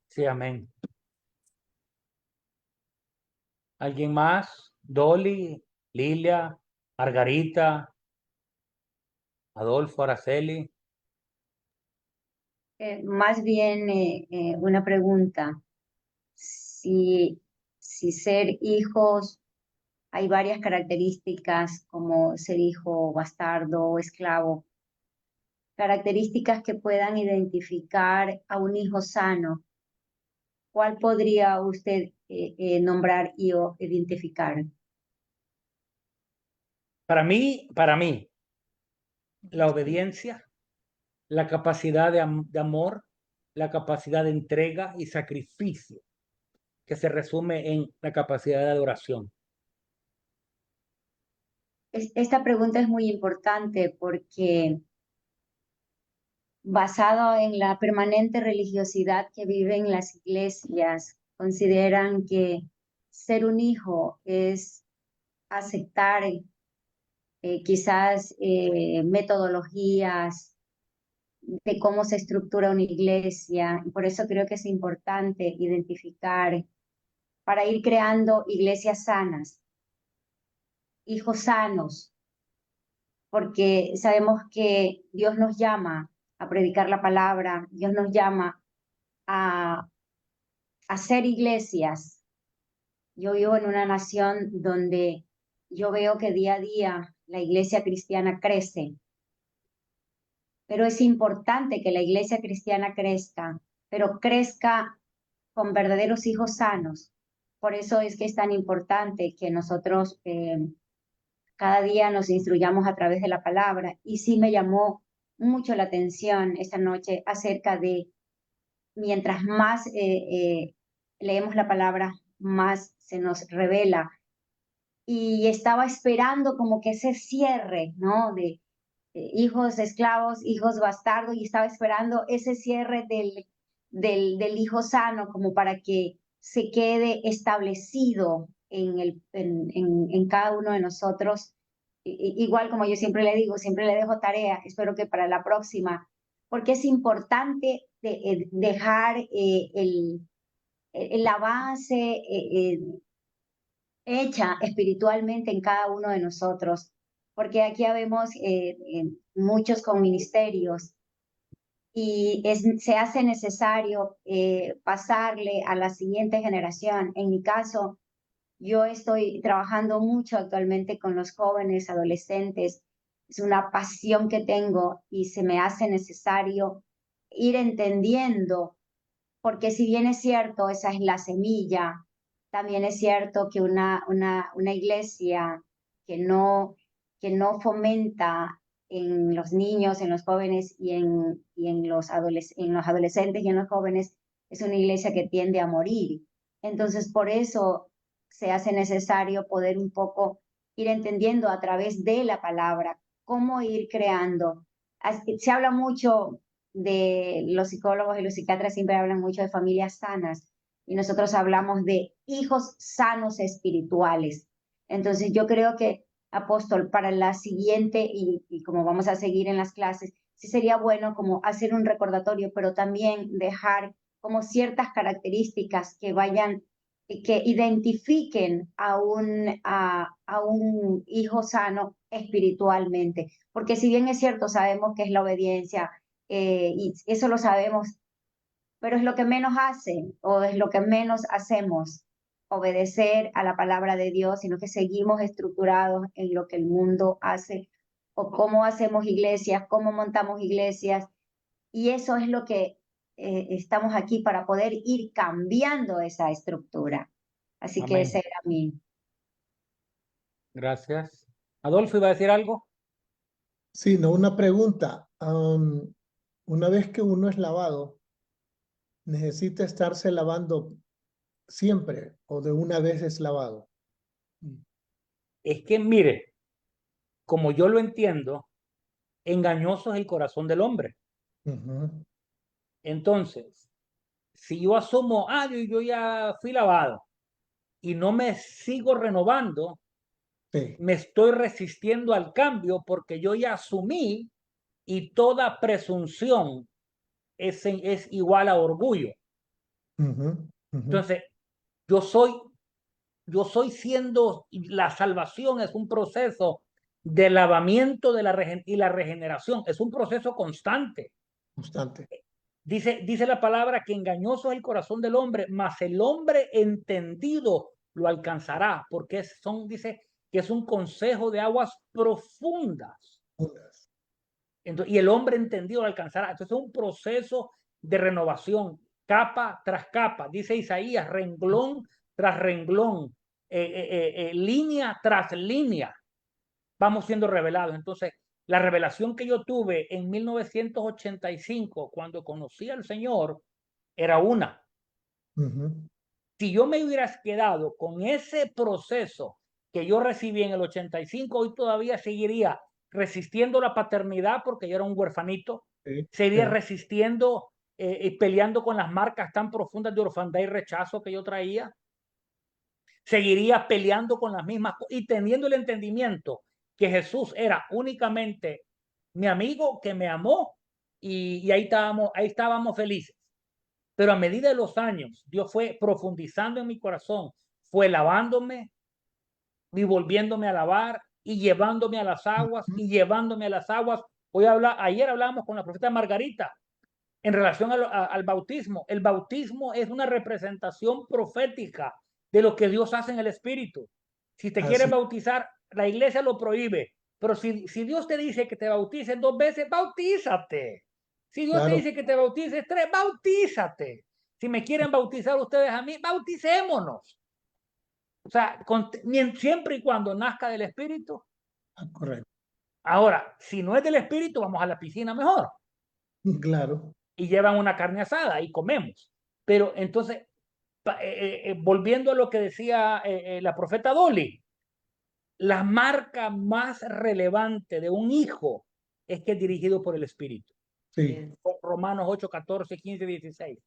Sí, amén. ¿Alguien más? Dolly, Lilia, Margarita, Adolfo, Araceli. Más bien una pregunta. Si, si ser hijos, hay varias características como ser hijo bastardo o esclavo, características que puedan identificar a un hijo sano. ¿Cuál podría usted nombrar y o identificar? Para mí, la obediencia, la capacidad de amor, la capacidad de entrega y sacrificio, que se resume en la capacidad de adoración. Esta pregunta es muy importante porque basado en la permanente religiosidad que viven las iglesias, consideran que ser un hijo es aceptar quizás metodologías de cómo se estructura una iglesia. Y por eso creo que es importante identificar para ir creando iglesias sanas, hijos sanos, porque sabemos que Dios nos llama a predicar la palabra, Dios nos llama a hacer iglesias. Yo vivo en una nación donde yo veo que día a día la iglesia cristiana crece, pero es importante que la iglesia cristiana crezca, pero crezca con verdaderos hijos sanos. Por eso es que es tan importante que nosotros cada día nos instruyamos a través de la palabra. Y sí me llamó mucho la atención esta noche acerca de mientras más leemos la palabra, más se nos revela. Y estaba esperando como que ese cierre, ¿no? De hijos esclavos, hijos bastardos, y estaba esperando ese cierre del hijo sano como para que se quede establecido en cada uno de nosotros. Igual como yo siempre le digo, siempre le dejo tarea, espero que para la próxima, porque es importante dejar la base hecha espiritualmente en cada uno de nosotros, porque aquí habemos muchos con ministerios y se hace necesario pasarle a la siguiente generación. En mi caso, yo estoy trabajando mucho actualmente con los jóvenes, adolescentes. Es una pasión que tengo y se me hace necesario ir entendiendo, porque si bien es cierto, esa es la semilla, también es cierto que una iglesia que no fomenta en los niños, en los jóvenes en los adolescentes y en los jóvenes, es una iglesia que tiende a morir. Entonces, por eso se hace necesario poder un poco ir entendiendo a través de la palabra cómo ir creando. Se habla mucho de los psicólogos y los psiquiatras, siempre hablan mucho de familias sanas y nosotros hablamos de hijos sanos espirituales. Entonces yo creo que, apóstol, para la siguiente y como vamos a seguir en las clases, sí sería bueno como hacer un recordatorio, pero también dejar como ciertas características que vayan, que identifiquen a un hijo sano espiritualmente. Porque si bien es cierto, sabemos que es la obediencia, y eso lo sabemos, pero es lo que menos hacen o es lo que menos hacemos, obedecer a la palabra de Dios, sino que seguimos estructurados en lo que el mundo hace o cómo hacemos iglesias, cómo montamos iglesias, y eso es lo que estamos aquí para poder ir cambiando esa estructura. Así que Amén. ese era mi... Gracias. Adolfo, ¿iba a decir algo? Sí, no, una pregunta. Una vez que uno es lavado, ¿necesita estarse lavando siempre o de una vez es lavado? Es que, mire, como yo lo entiendo, engañoso es el corazón del hombre. Ujú. Entonces, si yo asumo, yo ya fui lavado, y no me sigo renovando, Sí. me estoy resistiendo al cambio porque yo ya asumí y toda presunción es igual a orgullo. Ujú, ujú. Entonces, yo soy siendo, la salvación es un proceso de lavamiento y la regeneración, es un proceso constante. Constante. Dice la palabra que engañoso es el corazón del hombre, mas el hombre entendido lo alcanzará, porque dice que es un consejo de aguas profundas. Unas. Entonces, y el hombre entendido lo alcanzará. Entonces es un proceso de renovación, capa tras capa. Dice Isaías, renglón tras renglón, línea tras línea, vamos siendo revelados. Entonces, la revelación que yo tuve en 1985, cuando conocí al Señor, era una. Ujú. Si yo me hubiera quedado con ese proceso que yo recibí en el 85, hoy todavía seguiría resistiendo la paternidad porque yo era un huerfanito, Sí, seguiría sí. resistiendo y peleando con las marcas tan profundas de orfandad y rechazo que yo traía, seguiría peleando con las mismas y teniendo el entendimiento que Jesús era únicamente mi amigo que me amó y ahí estábamos felices. Pero a medida de los años, Dios fue profundizando en mi corazón, fue lavándome y volviéndome a lavar y llevándome a las aguas Ujú. y llevándome a las aguas. Ayer hablábamos con la profeta Margarita en relación al bautismo. El bautismo es una representación profética de lo que Dios hace en el Espíritu. Si te quieres Así. bautizar, la iglesia lo prohíbe, pero si Dios te dice que te bautices 2 veces, bautízate. Si Dios te Claro. dice que te bautices 3, bautízate. Si me quieren bautizar ustedes a mí, bauticémonos. O sea, siempre y cuando nazca del Espíritu. Ah, correcto. Ahora, si no es del Espíritu, vamos a la piscina mejor. Claro. Y llevan una carne asada y comemos. Pero entonces, volviendo a lo que decía la profeta Dolly, la marca más relevante de un hijo es que es dirigido por el Espíritu. Sí. Romanos 8, 14, 15, 16.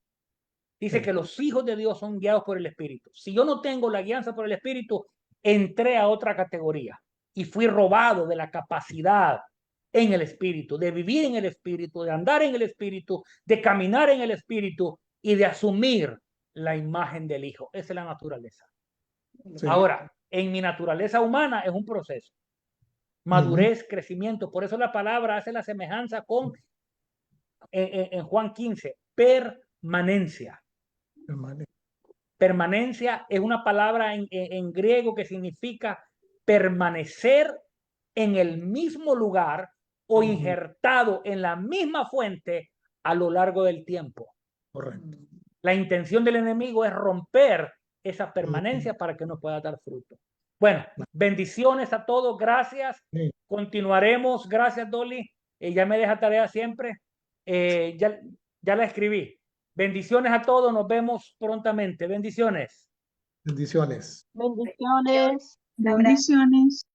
Dice Sí. que los hijos de Dios son guiados por el Espíritu. Si yo no tengo la guianza por el Espíritu, entré a otra categoría y fui robado de la capacidad en el Espíritu, de vivir en el Espíritu, de andar en el Espíritu, de caminar en el Espíritu y de asumir la imagen del Hijo. Esa es la naturaleza. Sí. Ahora, en mi naturaleza humana es un proceso. Madurez, crecimiento. Por eso la palabra hace la semejanza con en Juan 15, permanencia. Hermano. Permanencia es una palabra en griego que significa permanecer en el mismo lugar o injertado en la misma fuente a lo largo del tiempo. Correcto. La intención del enemigo es romper esa permanencia para que no pueda dar fruto. Bueno, bendiciones a todos, gracias. Sí. Continuaremos, gracias Dolly. Ya me deja tarea siempre. Ya la escribí. Bendiciones a todos, nos vemos prontamente. Bendiciones. Bendiciones. Bendiciones. Un abrazo. Bendiciones.